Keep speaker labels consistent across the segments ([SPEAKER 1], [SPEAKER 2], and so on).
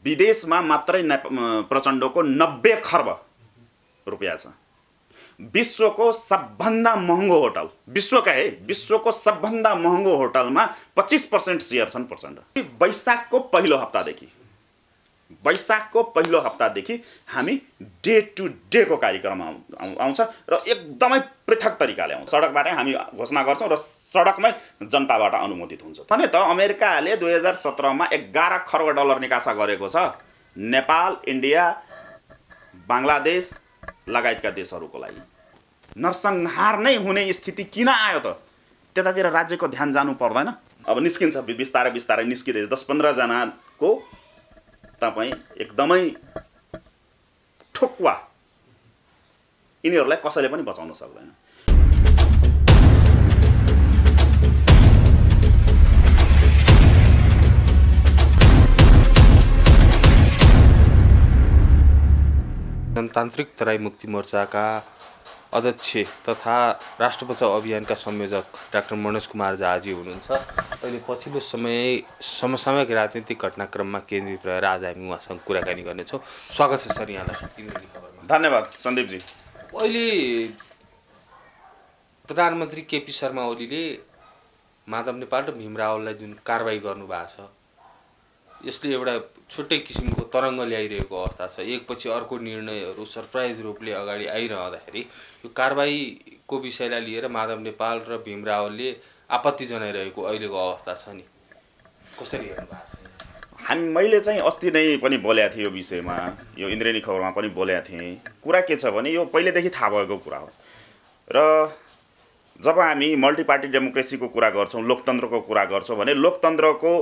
[SPEAKER 1] विदेशमा मात्रै प्रचण्डको 90 खर्ब रुपियाँ छ। विश्वको सबभन्दा महँगो होटल, विश्वको सबभन्दा महँगो होटलमा 25% सेयर छन् प्रचण्ड। वैशाखको पहिलो हप्तादेखि हामी डे टु डे को कार्यक्रम आउँछ र एकदमै पृथक तरिकाले आउँछ। सडकबाटै हामी घोषणा गर्छौँ र सडकमै जनताबाट अनुमोदित हुन्छ। भने त अमेरिकाले 2017 मा 11 खर्ब डलर निकासा गरेको छ नेपाल, इन्डिया, बङ्गलादेश लगायतका देशहरूको लागि। नरसंहार नै हुने स्थिति किन आयो त? त्यतातिर राज्यको ध्यान जानु पर्दैन? अब निस्किन्छ बिस्तारै बिस्तारै निस्किँदै 10-15 जनाको तपाईँ एकदमै ठोक्वा, यिनीहरूलाई कसैले पनि बचाउन सक्दैन।
[SPEAKER 2] जनतान्त्रिक तराई मुक्ति मोर्चाका अध्यक्ष तथा राष्ट्र बचाउ अभियानका संयोजक डाक्टर मनोज कुमार झाजी हुनुहुन्छ। अहिले पछिल्लो समय समसामयिक राजनीतिक घटनाक्रममा केन्द्रित रहेर आज हामी उहाँसँग कुराकानी गर्नेछौँ। स्वागत छ सर यहाँलाई इन्द्रेणी खबरमा।
[SPEAKER 1] धन्यवाद सन्दीपजी।
[SPEAKER 2] अहिले प्रधानमन्त्री केपी शर्मा ओलीले माधव नेपाल र भीम रावललाई जुन कारबाही गर्नुभएको छ, यसले एउटा छुट्टै किसिमको तरङ्ग ल्याइरहेको अवस्था छ। एकपछि अर्को निर्णयहरू सरप्राइज रूपले अगाडि आइरहँदाखेरि यो कारबाहीको विषयलाई लिएर माधव नेपाल र भीम रावलले आपत्ति जनाइरहेको अहिलेको अवस्था छ नि, कसरी हेर्नु भएको छ?
[SPEAKER 1] मैले चाहिँ अस्ति नै पनि बोलेको थिएँ यो विषयमा, यो इन्द्रेणी खबरमा पनि बोलेको थिएँ। कुरा के छ भने यो पहिलेदेखि थाहा भएको कुरा हो र जब हामी मल्टिपार्टी डेमोक्रेसीको कुरा गर्छौँ, लोकतन्त्रको कुरा गर्छौँ भने लोकतन्त्रको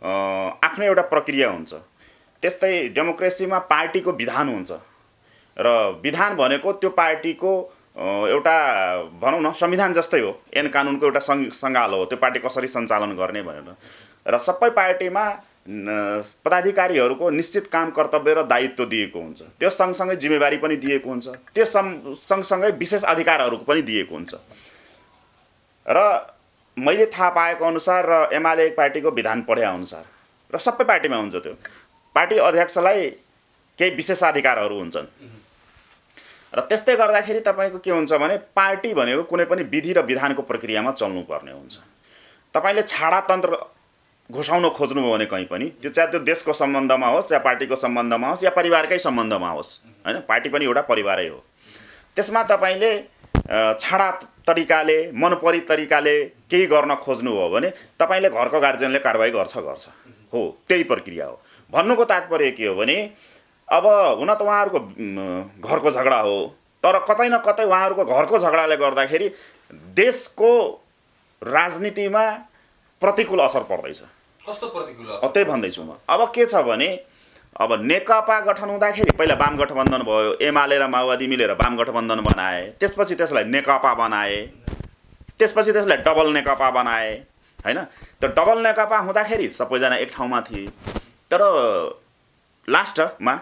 [SPEAKER 1] आफ्नो एउटा प्रक्रिया हुन्छ। त्यस्तै डेमोक्रेसीमा पार्टीको विधान हुन्छ र विधान भनेको त्यो पार्टीको एउटा भनौँ न संविधान जस्तै हो, ऐन कानुनको एउटा सङ्गालो हो, त्यो पार्टी कसरी सञ्चालन गर्ने भनेर। र सबै पार्टीमा पदाधिकारीहरूको निश्चित काम कर्तव्य र दायित्व दिएको हुन्छ। त्यो सँगसँगै जिम्मेवारी पनि दिएको हुन्छ, त्यो सँगसँगै विशेष अधिकारहरूको पनि दिएको हुन्छ। र मैले थाहा पाएको अनुसार र एमाले पार्टीको विधान पढे अनुसार र सबै पार्टीमा हुन्छ, त्यो पार्टी अध्यक्षलाई केही विशेषाधिकारहरू हुन्छन्। र त्यस्तै गर्दाखेरि तपाईँको के हुन्छ भने पार्टी भनेको कुनै पनि विधि र विधानको प्रक्रियामा चल्नुपर्ने हुन्छ। तपाईँले छाडातन्त्र घोषाउन खोज्नुभयो भने कहीँ पनि, त्यो चाहे त्यो देशको सम्बन्धमा होस् या पार्टीको सम्बन्धमा होस् या परिवारकै सम्बन्धमा होस्, होइन, पार्टी पनि एउटा परिवारै हो। त्यसमा तपाईँले छाडा तरिकाले, मनपरी तरिकाले केही गर्न खोज्नुभयो भने तपाईँले घरको गार्जियनले कारबाही गर्छ हो, त्यही प्रक्रिया हो। भन्नुको तात्पर्य के हो भने अब हुन त उहाँहरूको घरको झगडा हो, तर कतै न कतै उहाँहरूको घरको झगडाले गर्दाखेरि देशको राजनीतिमा प्रतिकूल असर पर्दैछ।
[SPEAKER 2] कस्तो प्रतिकूल असर?
[SPEAKER 1] त्यही भन्दैछु म। अब के छ भने अब नेकपा गठन हुँदाखेरि पहिला वाम गठबन्धन भयो, एमाले र माओवादी मिलेर वाम गठबन्धन बनाए, त्यसपछि त्यसलाई नेकपा बनाए, त्यसपछि त्यसलाई डबल नेकपा बनाए, होइन। त्यो डबल नेकपा हुँदाखेरि सबैजना एक ठाउँमा थिए, तर लास्टमा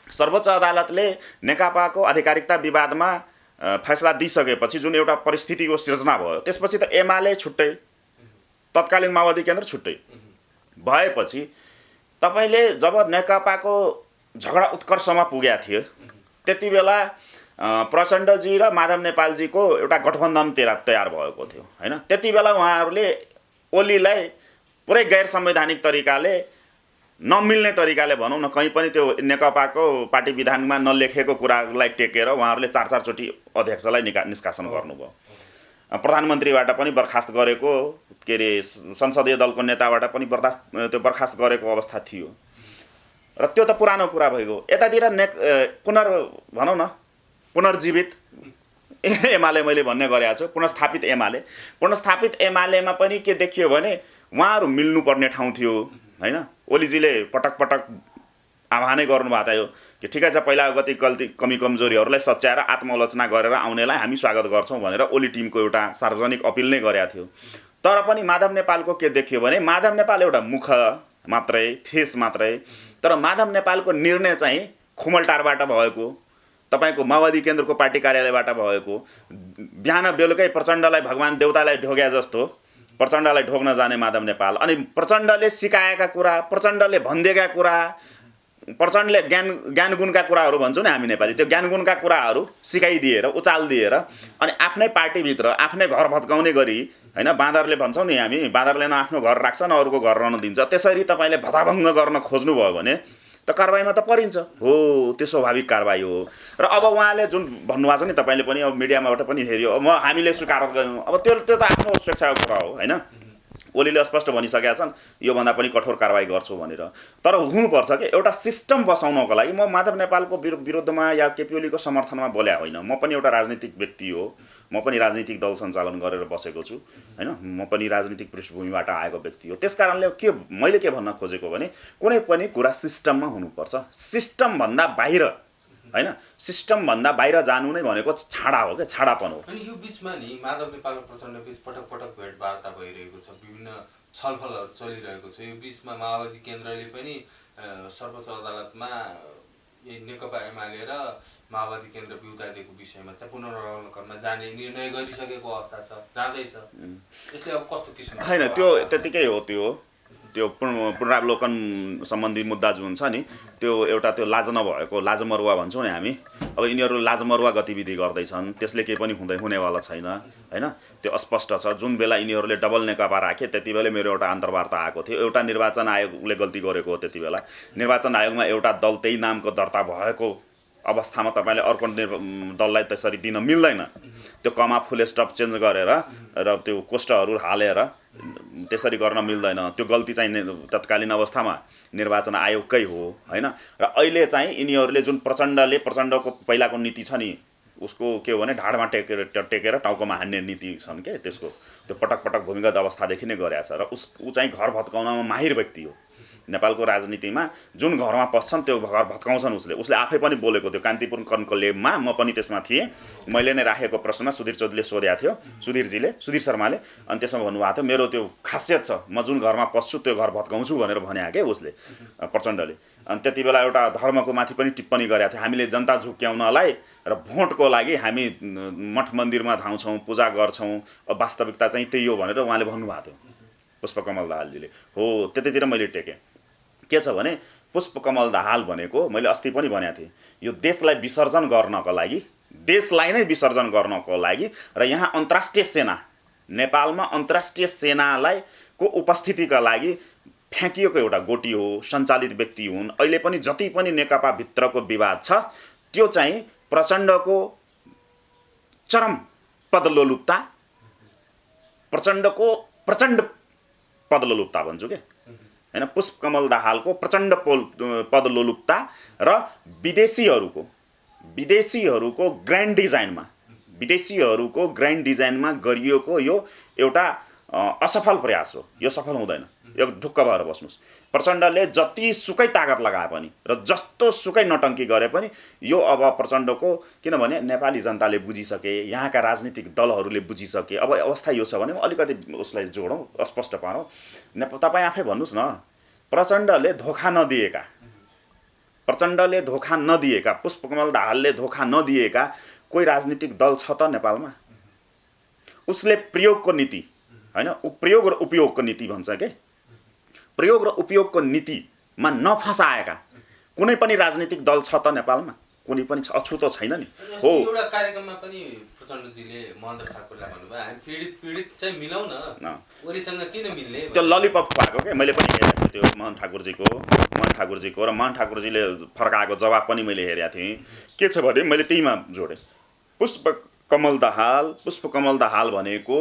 [SPEAKER 1] सर्वोच्च अदालतले नेकपाको आधिकारिकता विवादमा फैसला दिइसकेपछि जुन एउटा परिस्थितिको सिर्जना भयो, त्यसपछि त एमाले छुट्टै, तत्कालीन माओवादी केन्द्र छुट्टै भएपछि तपाईँले जब नेकपाको झगडा उत्कर्षमा पुगेको थियो त्यति बेला प्रचण्डजी र माधव नेपालजीको एउटा गठबन्धन तयार भएको थियो, होइन। त्यति बेला उहाँहरूले ओलीलाई पुरै गैर संवैधानिक तरिकाले, नमिल्ने तरिकाले भनौँ न, कहीँ पनि त्यो नेकपाको पार्टी विधानमा नलेखेको कुरालाई टेकेर उहाँहरूले 4 चोटि अध्यक्षलाई निष्कासन गर्नुभयो। प्रधानमन्त्रीबाट पनि बर्खास्त गरेको, के अरे संसदीय दलको नेताबाट पनि बर्खास्त गरेको अवस्था थियो र त्यो त पुरानो कुरा भइगयो। यतातिर भनौँ न पुनर्जीवित एमाले मैले भन्ने गरेको छु, पुनर्स्थापित एमालेमा पनि के देखियो भने उहाँहरू मिल्नुपर्ने ठाउँ थियो, होइन। ओलीजीले पटक पटक आह्वानै गर्नुभएको थियो कि ठिकै छ, पहिला गति कमी कमजोरीहरूलाई सच्याएर आत्मालोचना गरेर आउनेलाई हामी स्वागत गर्छौँ भनेर ओली टिमको एउटा सार्वजनिक अपिल नै गरेको थियो। तर पनि माधव नेपालको के देखियो भने माधव नेपाल एउटा मुख मात्रै, फेस मात्रै, तर माधव नेपालको निर्णय चाहिँ खुमलटारबाट भएको, तपाईँको माओवादी केन्द्रको पार्टी कार्यालयबाट भएको, बिहान बेलुकै प्रचण्डलाई भगवान् देउतालाई ढोग्या जस्तो प्रचण्डलाई ढोग्न जाने माधव नेपाल, अनि प्रचण्डले सिकाएका कुरा, प्रचण्डले भनिदिएका कुरा प्रचण्डले ज्ञानगुणका कुराहरू भन्छौँ नि हामी नेपाली, त्यो ज्ञानगुणका कुराहरू सिकाइदिएर उचालिदिएर अनि आफ्नै पार्टीभित्र आफ्नै घर भत्काउने गरी होइन, बाँदरले भन्छौँ नि हामी, बाँदरले न आफ्नो घर राख्छ न अरूको घर रहन दिन्छ, त्यसरी तपाईँले भताभङ्ग गर्न खोज्नुभयो भने त कारबाहीमा त परिन्छ। हो, त्यो स्वाभाविक कारबाही हो। र अब उहाँले जुन भन्नुभएको छ नि, तपाईँले पनि अब मिडियामाबाट पनि हेऱ्यो, हामीले स्वीकार गऱ्यौँ, अब त्यो त आफ्नो स्वेच्छाको कुरा हो होइन। ओलीले स्पष्ट भनिसकेका छन् योभन्दा पनि कठोर कारबाही गर्छु भनेर। तर हुनुपर्छ कि एउटा सिस्टम बसाउनको लागि। म माधव नेपालको विरुद्धमा या केपी ओलीको समर्थनमा बोल्या होइन, म पनि एउटा राजनीतिक व्यक्ति हो, म पनि राजनीतिक दल सञ्चालन गरेर बसेको छु होइन, म पनि राजनीतिक पृष्ठभूमिबाट आएको व्यक्ति हो। त्यस कारणले मैले के भन्न खोजेको भने कुनै पनि कुरा सिस्टममा हुनुपर्छ। सिस्टमभन्दा बाहिर होइन, सिस्टमभन्दा बाहिर जानु नै भनेको छाडा हो क्या, छाडापन हो।
[SPEAKER 2] अनि यो बिचमा नि माधव नेपाल र प्रचण्ड बिच पटक पटक भेटवार्ता भइरहेको छ, विभिन्न छलफलहरू चलिरहेको छ। यो बिचमा माओवादी केन्द्रले पनि सर्वोच्च अदालतमा नेकपा एमाले र माओवादी केन्द्र बिउतादेखिको विषयमा चाहिँ पुनरावलोकनमा जाने निर्णय गरिसकेको अवस्था छ, जाँदैछ। यसले अब कस्तो किसिम
[SPEAKER 1] होइन, त्यो त्यतिकै हो। त्यो पुनरावलोकन सम्बन्धी मुद्दा जुन छ नि, त्यो एउटा त्यो लाज नभएको लाजमरुवा भन्छौँ नि हामी। अब यिनीहरू लाजमरुवा गतिविधि गर्दैछन्, त्यसले केही पनि हुनेवाला छैन होइन। त्यो अस्पष्ट छ। जुन बेला यिनीहरूले डबल नेकपा राखे त्यति बेला मेरो एउटा अन्तर्वार्ता आएको थियो। एउटा निर्वाचन आयोगले गल्ती गरेको हो त्यति बेला। निर्वाचन आयोगमा एउटा दल त्यही नामको दर्ता भएको अवस्थामा तपाईँले अर्को दललाई त्यसरी दिन मिल्दैन। त्यो कमा फुल स्टप चेन्ज गरेर र त्यो कोष्टहरू हालेर त्यसरी गर्न मिल्दैन। त्यो गल्ती चाहिँ तत्कालीन अवस्थामा निर्वाचन आयोगकै हो होइन। र अहिले चाहिँ यिनीहरूले जुन प्रचण्डको पहिलाको नीति छ नि, उसको के हो भने ढाडमा टेकेर टाउकोमा हान्ने नीति छन् के, त्यसको त्यो पटक पटक भूमिगत अवस्थादेखि नै गरेको छ। र ऊ चाहिँ घर भत्काउनमा माहिर व्यक्ति हो। नेपालको राजनीतिमा जुन घरमा पस्छन् त्यो घर भत्काउँछन् उसले आफै पनि बोलेको थियो कान्तिपुर कन्क्लेभमा। म पनि त्यसमा थिएँ। मैले नै राखेको प्रश्नमा सुधीर चौधरीले सोधेको थियो, सुधीर शर्माले, अनि त्यसमा भन्नुभएको थियो मेरो त्यो खासियत छ, म जुन घरमा पस्छु त्यो घर भत्काउँछु भनेर भने के उसले, प्रचण्डले। अनि त्यति बेला एउटा धर्मको माथि पनि टिप्पणी गरेका थियो, हामीले जनता झुक्क्याउनलाई र भोटको लागि हामी मठ मन्दिरमा धाउँछौँ, पूजा गर्छौँ, वास्तविकता चाहिँ त्यही हो भनेर उहाँले भन्नुभएको थियो पुष्पकमल दाहालजीले। हो, त्यतितिर मैले टेकेँ। के छ भने पुष्पकमल दाहाल भनेको मैले अस्ति पनि भनेको थिएँ, यो देशलाई विसर्जन गर्नको लागि, देशलाई नै विसर्जन गर्नको लागि र यहाँ अन्तर्राष्ट्रिय सेना, नेपालमा अन्तर्राष्ट्रिय सेनालाई को उपस्थितिका लागि फ्याँकिएको एउटा गोटी हो, सञ्चालित व्यक्ति हुन्। अहिले पनि जति पनि नेकपा भित्रको विवाद छ त्यो चाहिँ प्रचण्डको चरम पदलोलुप्ता, प्रचण्ड पदलोलुप्ता भन्छु के होइन, पुष्पकमल दाहालको प्रचण्ड पदलोलुप्ता र विदेशीहरूको ग्रान्ड डिजाइनमा गरिएको यो एउटा असफल प्रयास हो। यो सफल हुँदैन। यो ढुक्क भएर बस्नुहोस्। प्रचण्डले जति सुकै तागत लगाए पनि र जस्तो सुकै नटङ्की गरे पनि यो अब प्रचण्डको, किनभने नेपाली जनताले बुझिसके, यहाँका राजनीतिक दलहरूले बुझिसके। अब अवस्था यो छ भने अलिकति उसलाई जोडौँ, स्पष्ट पारौँ। तपाईँ आफै भन्नुहोस् न, प्रचण्डले धोका नदिएका, पुष्पकमल दाहालले धोका नदिएका कोही राजनीतिक दल छ त नेपालमा? उसले प्रयोगको नीति होइन, प्रयोग र उपयोगको नीति भन्छ के, प्रयोग र उपयोगको नीतिमा नफसाएका कुनै पनि राजनीतिक दल छ त नेपालमा? कुनै पनि अछुतो छैन नि। हो,
[SPEAKER 2] एउटा कार्यक्रममा पनि प्रचण्डजीले महेन्द्र ठाकुरलाई भन्नुभयो हामी पीडित चाहिँ मिलाउँ न, ओलीसँग किन मिल्ने,
[SPEAKER 1] त्यो ललिपप खुवाएको के मैले पनि हेरेको थिएँ। त्यो मोहन ठाकुरजीको र मोहन ठाकुरजीले फर्काएको जवाब पनि मैले हेरेको थिएँ। के छ भने मैले त्यहीमा जोडेँ, पुष्पकमल दाहाल भनेको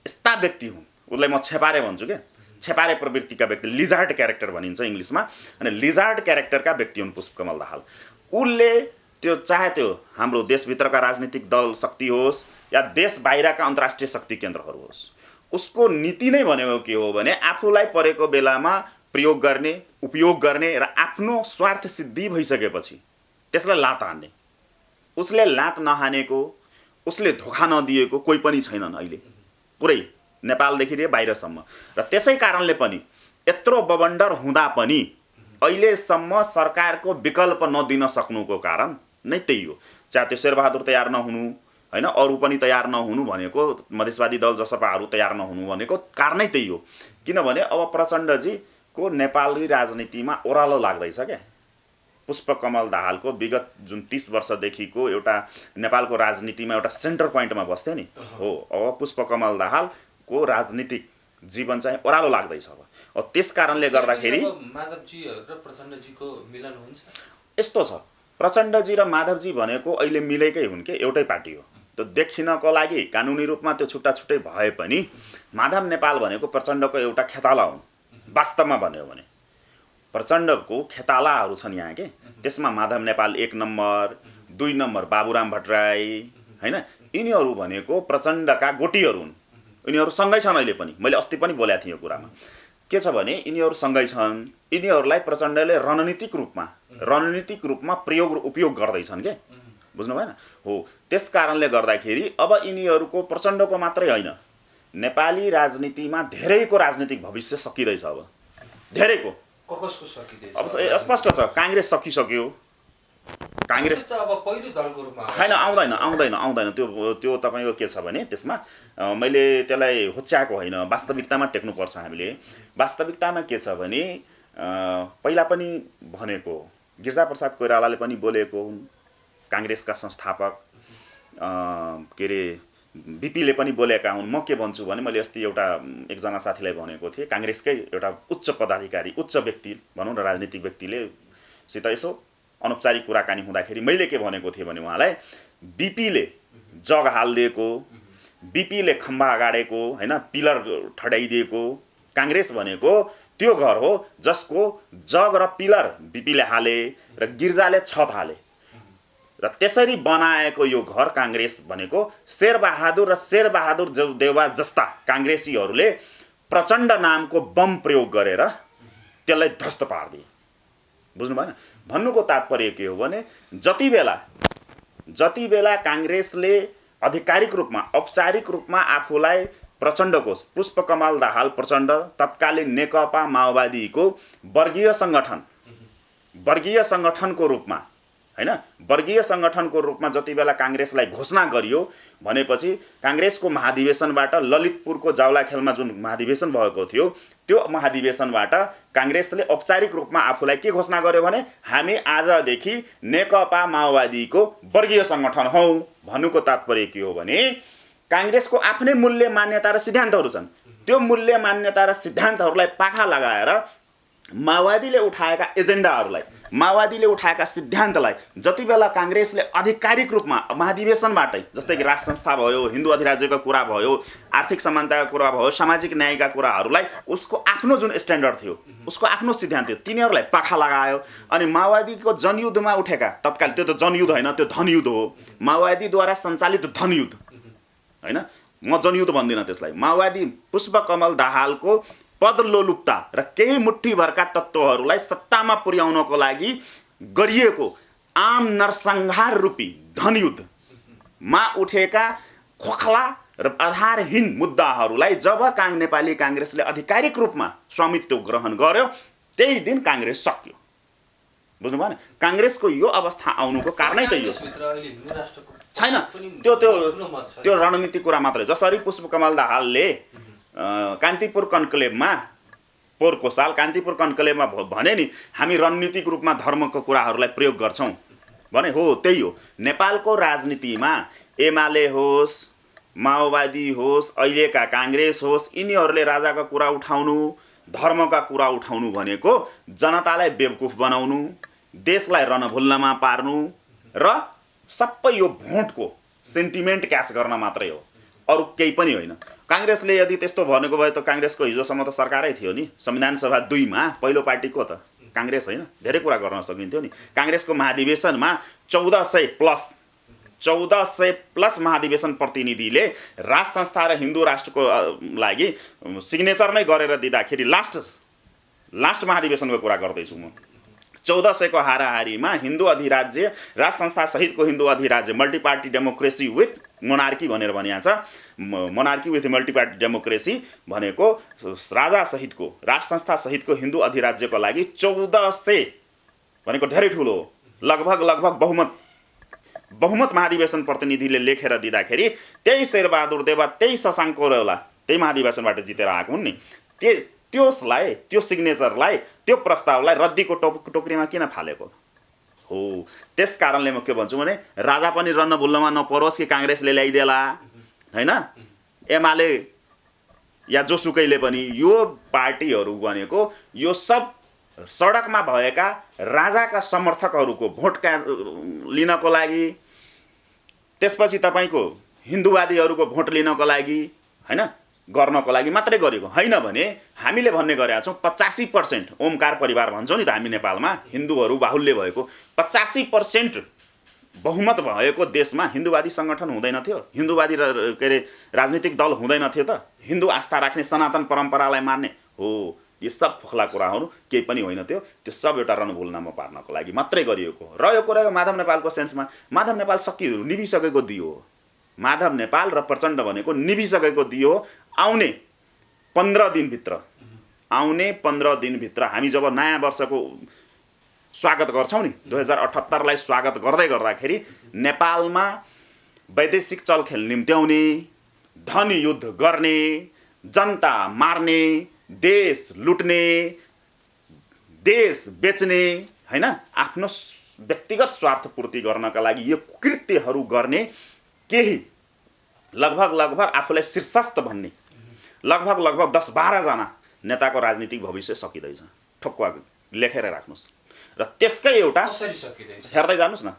[SPEAKER 1] यस्ता व्यक्ति हुन्, उसलाई म छेपारे भन्छु क्या, छेपारे प्रवृत्तिका व्यक्ति, लिजार्ड क्यारेक्टर भनिन्छ इङ्ग्लिसमा, अनि लिजार्ड क्यारेक्टरका व्यक्ति हुन् पुष्पकमल दाहाल। उसले त्यो चाहे त्यो हाम्रो देशभित्रका राजनीतिक दल शक्ति होस् या देश बाहिरका अन्तर्राष्ट्रिय शक्ति केन्द्रहरू होस्, उसको नीति नै भनेको के हो भने आफूलाई परेको बेलामा प्रयोग गर्ने, उपयोग गर्ने र आफ्नो स्वार्थ सिद्धि भइसकेपछि त्यसलाई लात हान्ने। उसले लात नहानेको, उसले धोका नदिएको कोही पनि छैनन् अहिले पुरै नेपालदेखि लिएर बाहिरसम्म। र त्यसै कारणले पनि यत्रो बबन्डर हुँदा पनि अहिलेसम्म सरकारको विकल्प नदिन सक्नुको कारण नै त्यही हो। चाहे त्यो शेरबहादुर तयार नहुनु होइन, अरू पनि तयार नहुनु भनेको, मधेसवादी दल जसपाहरू तयार नहुनु भनेको कारणै त्यही हो। किनभने अब प्रचण्डजी को नेपाली राजनीतिमा ओह्रालो लाग्दैछ क्या। पुष्पकमल दाहालको विगत जुन 30 वर्षदेखिको एउटा नेपालको राजनीतिमा एउटा सेन्टर पोइन्टमा बस्थ्यो नि हो, अब पुष्पकमल दाहालको राजनीतिक जीवन चाहिँ ओह्रालो लाग्दैछ। अब त्यस कारणले गर्दाखेरि
[SPEAKER 2] माधवजी र प्रचण्डजीको मिलन हुन्छ।
[SPEAKER 1] यस्तो छ, प्रचण्डजी र माधवजी भनेको अहिले मिलेकै हुन् के, एउटै पार्टी हो। त्यो देखिनको लागि कानुनी रूपमा त्यो छुट्टा छुट्टै भए पनि माधव नेपाल भनेको प्रचण्डको एउटा खेताला हुन्। वास्तवमा भन्यो भने प्रचण्डको खेतालाहरू छन् यहाँ के, त्यसमा माधव नेपाल 1 नम्बर, 2 नम्बर बाबुराम भट्टराई हैन, यिनीहरू भनेको प्रचण्डका गोटीहरू हुन्। यिनीहरू सँगै छन् अहिले पनि, मैले अस्ति पनि बोलेको थिएँ यो कुरामा। के छ भने यिनीहरू सँगै छन्, यिनीहरूलाई प्रचण्डले रणनीतिक रूपमा उपयोग गर्दैछन् के, बुझ्नु भएन हो। त्यस कारणले गर्दाखेरि अब यिनीहरूको प्रचण्डको मात्रै होइन, नेपाली राजनीतिमा धेरैको राजनीतिक भविष्य सकिँदैछ। अब धेरैको
[SPEAKER 2] कसको सकिँदैछ
[SPEAKER 1] अब स्पष्ट छ, काङ्ग्रेस सकिसक्यो। काङ्ग्रेस
[SPEAKER 2] त अब पहिलो दलको रूपमा
[SPEAKER 1] होइन, आउँदैन। त्यो तपाईँको के छ भने त्यसमा मैले त्यसलाई होच्याएको होइन, वास्तविकतामा टेक्नुपर्छ हामीले। वास्तविकतामा के छ भने पहिला पनि भनेको गिरिजाप्रसाद कोइरालाले पनि बोलेको हुन्, काङ्ग्रेसका संस्थापक के अरे बिपीले पनि बोलेका हुन्। म के भन्छु भने मैले अस्ति एकजना साथीलाई भनेको थिएँ, काङ्ग्रेसकै एउटा उच्च पदाधिकारी, उच्च व्यक्ति भनौँ न, राजनीतिक व्यक्तिले सित यसो अनौपचारिक कुराकानी हुँदाखेरि मैले के भनेको थिएँ भने उहाँलाई बिपीले जग हालिदिएको, बिपीले खम्बा गाडेको होइन, पिलर ठडाइदिएको काङ्ग्रेस भनेको त्यो घर हो जसको जग र पिलर बिपीले हाले र गिर्जाले छत हाले र त्यसरी बनाएको यो घर काङ्ग्रेस भनेको शेरबहादुर र शेरबहादुर देउवा जस्ता काङ्ग्रेसीहरूले प्रचण्ड नामको बम प्रयोग गरेर त्यसलाई ध्वस्त पारिदिए। बुझ्नु भएन? भन्नुको तात्पर्य के हो भने जति बेला काङ्ग्रेसले आधिकारिक रूपमा, औपचारिक रूपमा आफूलाई प्रचण्डको, पुष्पकमल दाहाल प्रचण्ड तत्कालीन नेकपा माओवादीको वर्गीय सङ्गठनको रूपमा हैन, वर्गीय सङ्गठनको रूपमा जति बेला काङ्ग्रेसलाई घोषणा गरियो भनेपछि काङ्ग्रेसको महाधिवेशनबाट, ललितपुरको जावलाखेलमा जुन महाधिवेशन भएको थियो त्यो महाधिवेशनबाट काङ्ग्रेसले औपचारिक रूपमा आफूलाई के घोषणा गर्यो भने हामी आजदेखि नेकपा माओवादीको वर्गीय सङ्गठन हौ। भन्नुको तात्पर्य के हो भने काङ्ग्रेसको आफ्नै मूल्य, मान्यता र सिद्धान्तहरू छन्। त्यो मूल्य, मान्यता र सिद्धान्तहरूलाई पाखा लगाएर माओवादीले उठाएका एजेन्डाहरूलाई, माओवादीले उठाएका सिद्धान्तलाई जति बेला काङ्ग्रेसले आधिकारिक रूपमा महाधिवेशनबाटै, जस्तै कि राष्ट्र संस्था भयो, हिन्दू अधिराज्यको कुरा भयो, आर्थिक समानताको कुरा भयो, सामाजिक न्यायका कुराहरूलाई उसको आफ्नो जुन स्ट्यान्डर्ड थियो, उसको आफ्नो सिद्धान्त थियो, तिनीहरूलाई पाखा लगायो। अनि माओवादीको जनयुद्धमा उठेका तत्काल, त्यो त जनयुद्ध होइन, त्यो धनयुद्ध हो, माओवादीद्वारा सञ्चालित धनयुद्ध होइन, म जनयुद्ध भन्दिनँ त्यसलाई। माओवादी पुष्पकमल दाहालको पदलोलुप्ता र केही मुठ्ठीभरका तत्त्वहरूलाई सत्तामा पुर्याउनको लागि गरिएको आम नरसंहार रूपी धनयुद्धमा उठेका खोखला र आधारहीन मुद्दाहरूलाई जब नेपाली काङ्ग्रेसले आधिकारिक रूपमा स्वामित्व ग्रहण गर्यो त्यही दिन काङ्ग्रेस सक्यो। बुझ्नु भएन? काङ्ग्रेसको यो अवस्था आउनुको कारणै त यो छैन। त्यो रणनीतिक कुरा मात्रै। जसरी पुष्पकमल दाहालले कान्तिपुर कन्क्लेभमा पोहोरको साल कान्तिपुर कन्क्लेभमा भने नि हामी रणनीतिक रूपमा धर्मको कुराहरूलाई प्रयोग गर्छौँ भने, हो त्यही हो। नेपालको राजनीतिमा एमाले होस्, माओवादी होस्, अहिलेका काङ्ग्रेस होस्, यिनीहरूले राजाका कुरा उठाउनु, धर्मका कुरा उठाउनु भनेको जनतालाई बेवकुफ बनाउनु, देशलाई रणभुल्लमा पार्नु र सबै यो भोटको सेन्टिमेन्ट क्यास गर्न मात्रै हो, अरू केही पनि होइन। काङ्ग्रेसले यदि त्यस्तो भनेको भए त काङ्ग्रेसको हिजोसम्म त सरकारै थियो नि। संविधान सभा 2 मा पहिलो पार्टीको त काङ्ग्रेस होइन, धेरै कुरा गर्न सकिन्थ्यो नि। काङ्ग्रेसको महाधिवेशनमा 1400 प्लस महाधिवेशन प्रतिनिधिले राज संस्था र हिन्दू राष्ट्रको लागि सिग्नेचर नै गरेर दिँदाखेरि लास्ट महाधिवेशनको कुरा गर्दैछु म। 1400 को हाराहारीमा हिन्दू अधिराज्य, राज संस्था सहितको हिन्दू अधिराज्य, मल्टिपार्टी डेमोक्रेसी विथ मोनार्की भनेर भनिएको छ। मोनार्की विथ मल्टिपार्टी डेमोक्रेसी भनेको राजा सहितको, राज संस्था सहितको हिन्दू अधिराज्यको लागि 1400 भनेको धेरै ठुलो हो। लगभग बहुमत महाधिवेशन प्रतिनिधिले लेखेर दिँदाखेरि त्यही शेरबहादुर देवा, त्यही शशाङ्क कोइराला त्यही महाधिवेशनबाट जितेर आएको हुन् नि। त्यसलाई त्यो सिग्नेचरलाई त्यो प्रस्तावलाई रद्दीको टोकरीमा किन फालेको हो? त्यस कारणले म के भन्छु भने राजा पनि रन्न भुल्नमा नपरोस् कि काङ्ग्रेसले ल्याइदेला हैन, एमाले या जोसुकैले पनि। यो पार्टीहरू भनेको यो सब सडकमा भएका राजाका समर्थकहरूको भोट लिनको लागि, त्यसपछि तपाईँको हिन्दूवादीहरूको भोट लिनको लागि हैन, गर्नको लागि मात्रै गरेको होइन भने हामीले भन्ने गरेका छौँ 85% ओमकार परिवार भन्छौँ नि त हामी नेपालमा, हिन्दूहरू बाहुल्य भएको 85% बहुमत भएको देशमा हिन्दूवादी सङ्गठन हुँदैन थियो, हिन्दूवादी के अरे राजनीतिक दल हुँदैन थियो त? हिन्दू आस्था राख्ने सनातन परम्परालाई मान्ने हो, यो सब फोक्ला कुराहरू केही पनि होइन थियो। त्यो सब एउटा रणभुल्नामा पार्नको लागि मात्रै गरिएको हो। र यो कुरा माधव नेपालको सेन्समा माधव नेपाल सकियो, निभिसकेको दियो हो। माधव नेपाल र प्रचण्ड भनेको निभिसकेको दियो हो। आउने 15 दिनभित्र हामी जब नयाँ वर्षको स्वागत गर्छौँ नि, 2078लाई स्वागत गर्दै गर्दाखेरि नेपालमा वैदेशिक चलखेल निम्त्याउने, धनी युद्ध गर्ने, जनता मार्ने, देश लुट्ने, देश बेच्ने हैन, आफ्नो व्यक्तिगत स्वार्थपूर्ति गर्नका लागि यो कृत्यहरू गर्ने केही लगभग आफूलाई शीर्षस्थ भन्ने लगभग 10-12 जना नेताको राजनीतिक भविष्य सकिँदैछ। ठोक्वा लेखेर राख्नुहोस्। र त्यसकै एउटा हेर्दै जानुहोस् न,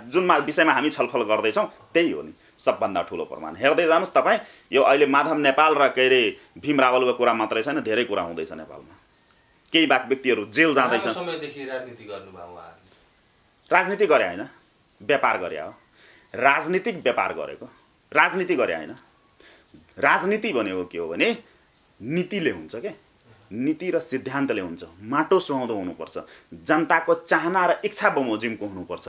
[SPEAKER 1] जुन विषयमा हामी छलफल गर्दैछौँ त्यही हो नि सबभन्दा ठुलो प्रमाण। हेर्दै जानुहोस् तपाईँ, यो अहिले माधव नेपाल र के अरे भीम रावलको कुरा मात्रै छैन, धेरै कुरा हुँदैछ नेपालमा। केही व्यक्तिहरू जेल जाँदैछन्। राजनीति गरे होइन, व्यापार गरे हो। राजनीतिक व्यापार गरेको, राजनीति गरे होइन। राजनीति भनेको के हो भने नीतिले हुन्छ के, नीति र सिद्धान्तले हुन्छ। माटो सुहाउँदो हुनुपर्छ, जनताको चाहना र इच्छा बमोजिमको हुनुपर्छ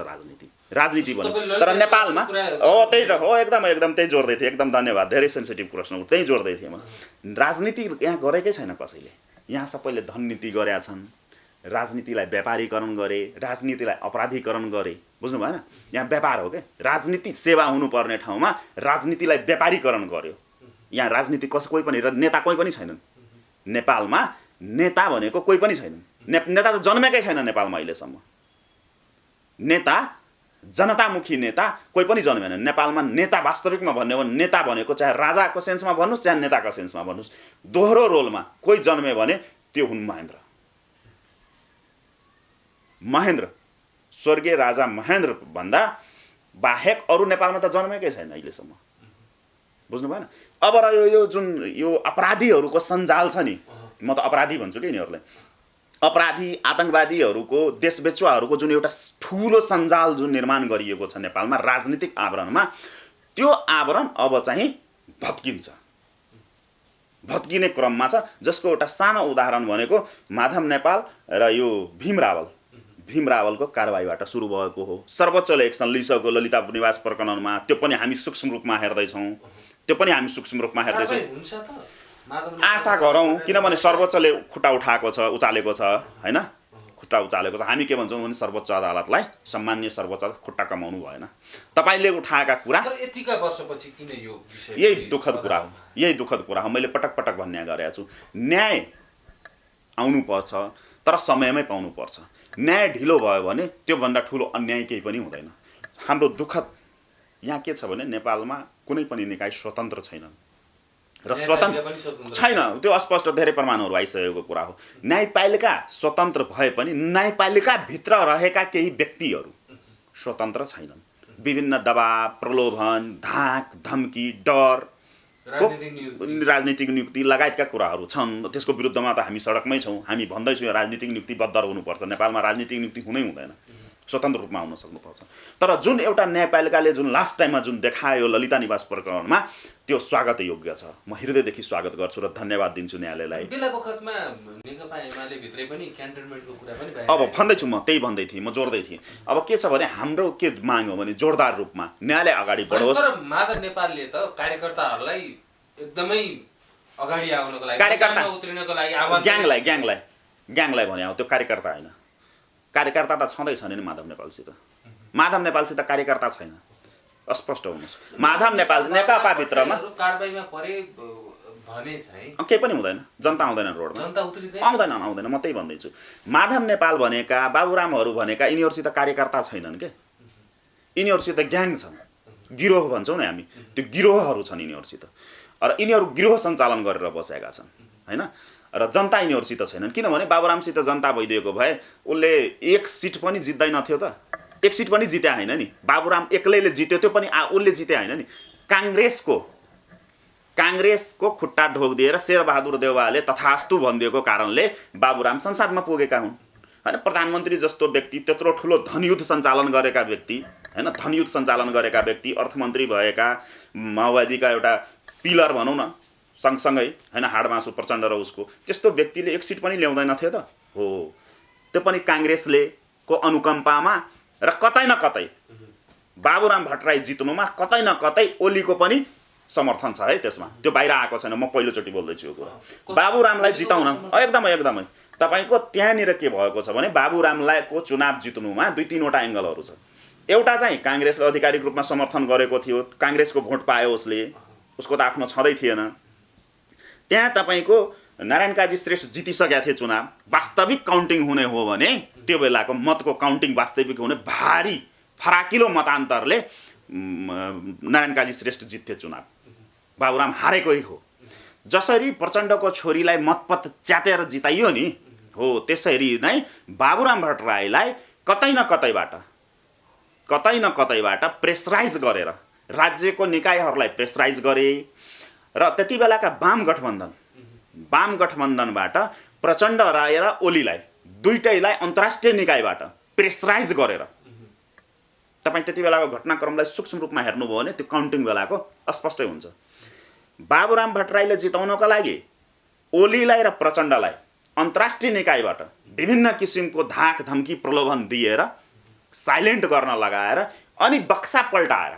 [SPEAKER 1] राजनीति भने। तर नेपालमा हो त्यही त हो, एकदम त्यही जोड्दै थिएँ। एकदम धन्यवाद, धेरै सेन्सिटिभ प्रश्न त्यही जोड्दै थिएँ म। राजनीति यहाँ गरेकै छैन कसैले। यहाँ सबैले धननीति गरेका छन्, राजनीतिलाई व्यापारीकरण गरे, राजनीतिलाई अपराधीकरण गरे। बुझ्नु भएन? यहाँ व्यापार हो क्या। राजनीति सेवा हुनुपर्ने ठाउँमा राजनीतिलाई व्यापारीकरण गर्यो। यहाँ राजनीति कोही पनि र नेता कोही पनि छैनन् नेपालमा। नेता भनेको कोही पनि छैनन्। नेता त जन्मेकै छैन नेपालमा अहिलेसम्म। नेता, जनतामुखी नेता कोही पनि जन्मेन नेपालमा। नेता वास्तविकमा भन्ने हो भने नेता भनेको चाहे राजाको सेन्समा भन्नुहोस् चाहे नेताको सेन्समा भन्नुहोस्, दोहोरो रोलमा कोही जन्मे भने त्यो हुन् महेन्द्र। स्वर्गीय राजा महेन्द्र भन्दा बाहेक अरू नेपालमा त जन्मेकै छैन अहिलेसम्म। बुझ्नु भएन? अब र यो जुन यो अपराधीहरूको सञ्जाल छ नि, म त अपराधी भन्छु कि यिनीहरूलाई, अपराधी आतङ्कवादीहरूको, देशबेचुवाहरूको जुन एउटा ठुलो सञ्जाल जुन निर्माण गरिएको छ नेपालमा राजनीतिक आवरणमा, त्यो आवरण अब चाहिँ भत्किने क्रममा छ। जसको एउटा सानो उदाहरण भनेको माधव नेपाल र यो भीम रावलको कारबाहीबाट सुरु भएको हो। सर्वोच्चले एक्सन लिइसक्यो ललिता निवास प्रकरणमा। त्यो पनि हामी सूक्ष्म रूपमा हेर्दैछौँ। आशा गरौँ, किनभने सर्वोच्चले खुट्टा उचालेको छ हैन, खुट्टा उचालेको छ। हामी के भन्छौँ भने सर्वोच्च अदालतलाई, सम्मान्य सर्वोच्च खुट्टा कमाउनु भएन। तपाईँले उठाएका कुरा
[SPEAKER 2] यतिका वर्षपछि किन यो विषय,
[SPEAKER 1] यही दुःखद कुरा हो। मैले पटक भन्ने गरेको छु, न्याय आउनुपर्छ तर समयमै पाउनुपर्छ। न्याय ढिलो भयो भने त्योभन्दा ठुलो अन्याय केही पनि हुँदैन। हाम्रो दुःखद यहाँ के छ भने नेपालमा कुनै पनि निकाय स्वतन्त्र छैनन् र स्वतन्त्र छैन, त्यो अस्पष्ट धेरै प्रमाणहरू आइसकेको कुरा हो। न्यायपालिका स्वतन्त्र भए पनि न्यायपालिकाभित्र रहेका केही व्यक्तिहरू स्वतन्त्र छैनन्। विभिन्न दबाब, प्रलोभन, धाक धम्की, डर, राजनीतिक नियुक्ति लगायतका कुराहरू छन्। त्यसको विरुद्धमा त हामी सडकमै छौँ। हामी भन्दैछौँ यो राजनीतिक नियुक्ति बद्दर हुनुपर्छ, नेपालमा राजनीतिक नियुक्ति हुनै हुँदैन, स्वतन्त्र रूपमा हुन सक्नुपर्छ। तर जुन एउटा न्यायपालिकाले जुन लास्ट टाइममा जुन देखायो ललिता निवास प्रकरणमा, त्यो स्वागत योग्य छ। म हृदयदेखि स्वागत गर्छु र धन्यवाद दिन्छु न्यायालयलाई। अब भन्दैछु, म त्यही भन्दै थिएँ, म जोड्दै थिएँ। अब के छ भने हाम्रो के माग हो भने जोरदार रूपमा न्यायालय अगाडि बढोस्।
[SPEAKER 2] माधव नेपालले त कार्यकर्ताहरूलाई एकदमै अगाडि आउनको लागि,
[SPEAKER 1] कार्यकर्ता
[SPEAKER 2] उत्रिनको लागि
[SPEAKER 1] ग्याङलाई भने त्यो कार्यकर्ता होइन। कार्यकर्ता त छँदै छैन नि माधव नेपालसित कार्यकर्ता छैन। स्पष्ट हुनुहोस्। माधव नेपाल नेकपाभित्रमा
[SPEAKER 2] कारबाहीमा परे भने चाहिँ
[SPEAKER 1] केही पनि हुँदैन, जनता आउँदैन रोडमा,
[SPEAKER 2] जनता उत्रिँदैन,
[SPEAKER 1] आउँदैन। म त्यही भन्दैछु। माधव नेपाल भनेका, बाबुरामहरू भनेका यिनीहरूसित कार्यकर्ता छैनन् के, यिनीहरूसित ग्याङ छन्, गिरोह भन्छौँ नि हामी, त्यो गिरोहहरू छन् यिनीहरूसित। र यिनीहरू गिरोह सञ्चालन गरेर बसेका छन् होइन। र जनता यिनीहरूसित छैनन्, किनभने बाबुरामसित जनता भइदिएको भए उसले एक सिट पनि जित्दैन थियो त, एक सिट पनि जिते होइन नि। बाबुराम एक्लैले जित्यो, त्यो पनि उसले जिते होइन नि। काङ्ग्रेसको खुट्टा ढोकिदिएर शेरबहादुर देउवाले तथास्तु भनिदिएको कारणले बाबुराम संसदमा पुगेका हुन् होइन। प्रधानमन्त्री जस्तो व्यक्ति, त्यत्रो ठुलो धनयुद्ध सञ्चालन गरेका व्यक्ति होइन, धनयुद्ध सञ्चालन गरेका व्यक्ति, अर्थमन्त्री भएका, माओवादीका एउटा पिलर भनौँ न सँगसँगै होइन, हाडमासु प्रचण्ड र उसको, त्यस्तो व्यक्तिले एक सिट पनि ल्याउँदैन थियो त हो। त्यो पनि काङ्ग्रेसले को अनुकम्पामा र कतै न कतै बाबुराम भट्टराई जित्नुमा कतै न कतै ओलीको पनि समर्थन छ है त्यसमा। त्यो बाहिर आएको छैन, म पहिलोचोटि बोल्दैछु यो कुरा। बाबुरामलाई जिताउन एकदमै तपाईँको त्यहाँनिर के भएको छ भने बाबुरामलाई को चुनाव जित्नुमा 2-3वटा एङ्गलहरू छ। एउटा चाहिँ काङ्ग्रेसले आधिकारिक रूपमा समर्थन गरेको थियो, काङ्ग्रेसको भोट पायो उसले, उसको त आफ्नो छँदै थिएन। त्यहाँ तपाईँको नारायण काजी श्रेष्ठ जितिसकेका थिए चुनाव। वास्तविक काउन्टिङ हुने हो भने त्यो बेलाको मतको काउन्टिङ वास्तविक हुने भारी फराकिलो मतान्तरले नारायण काजी श्रेष्ठ जित्थे चुनाव, बाबुराम हारेकै हो। जसरी प्रचण्डको छोरीलाई मतपत च्यातेर जिताइयो नि हो, त्यसरी नै बाबुराम भट्टराईलाई कतै न कतैबाट प्रेसराइज गरेर राज्यको निकायहरूलाई प्रेसराइज गरे। र त्यति बेलाका वाम गठबन्धनबाट प्रचण्ड राय र ओलीलाई दुईटैलाई अन्तर्राष्ट्रिय निकायबाट प्रेसराइज गरेर, तपाईँ त्यति बेलाको घटनाक्रमलाई सूक्ष्म रूपमा हेर्नुभयो भने त्यो काउन्टिङ बेलाको अस्पष्टै हुन्छ। बाबुराम भट्टराईले जिताउनको लागि ओलीलाई र प्रचण्डलाई अन्तर्राष्ट्रिय निकायबाट विभिन्न किसिमको धाक धम्की प्रलोभन दिएर साइलेन्ट गर्न लगाएर अनि बक्सा पल्टाएर,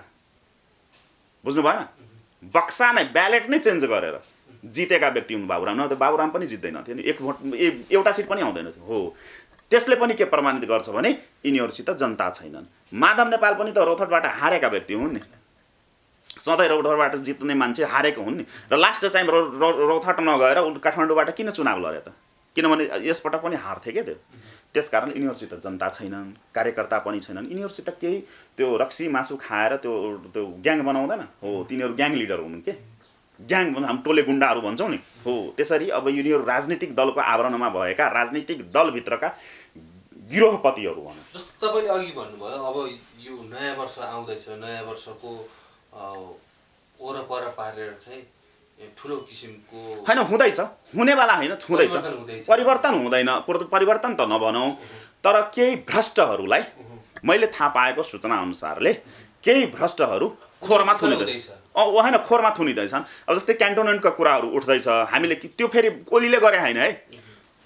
[SPEAKER 1] बुझ्नु भएन, बक्सा नै ब्यालेट नै चेन्ज गरेर जितेका व्यक्ति हुन् बाबुराम। न त बाबुराम पनि जित्दैन थियो नि, एक भोट एउटा सिट पनि आउँदैन थियो हो। त्यसले पनि के प्रमाणित गर्छ भने यिनीहरूसित जनता छैनन्। माधव नेपाल पनि त रौतहटबाट हारेका व्यक्ति हुन् नि, सधैँ रौतहटबाट जित्ने मान्छे हारेको हुन् नि। र लास्ट चाहिँ रौतहट नगएर काठमाडौँबाट किन चुनाव लड्यो त, किनभने यसपटक पनि हार्थे के त्यो। त्यसकारण यिनीहरूसित जनता छैनन्, कार्यकर्ता पनि छैनन्। यिनीहरूसित केही त्यो रक्सी मासु खाएर त्यो ग्याङ बनाउँदैन हो, तिनीहरू ग्याङ लिडर हुन् के, ग्याङ हामी टोले गुन्डाहरू भन्छौँ नि हो। त्यसरी अब यिनीहरू राजनीतिक दलको आवरणमा भएका राजनीतिक दलभित्रका गिरोहपतिहरू भनौँ।
[SPEAKER 2] जस्तो तपाईँले अघि भन्नुभयो, अब यो नयाँ वर्ष आउँदैछ, नयाँ वर्षको वरपर पारेर चाहिँ ठुलो किसिमको
[SPEAKER 1] होइन हुँदैछ, हुनेवाला होइन, हुँदैछ, परिवर्तन हुँदैन, परिवर्तन त नभनौँ, तर केही भ्रष्टहरूलाई मैले थाहा पाएको सूचना अनुसारले केही भ्रष्टहरू खोरमा थुनिँदैछ होइन, खोरमा थुनिँदैछन्। अब जस्तै क्यान्टोनमेन्टका कुराहरू उठ्दैछ, हामीले त्यो फेरि ओलीले गरे होइन है।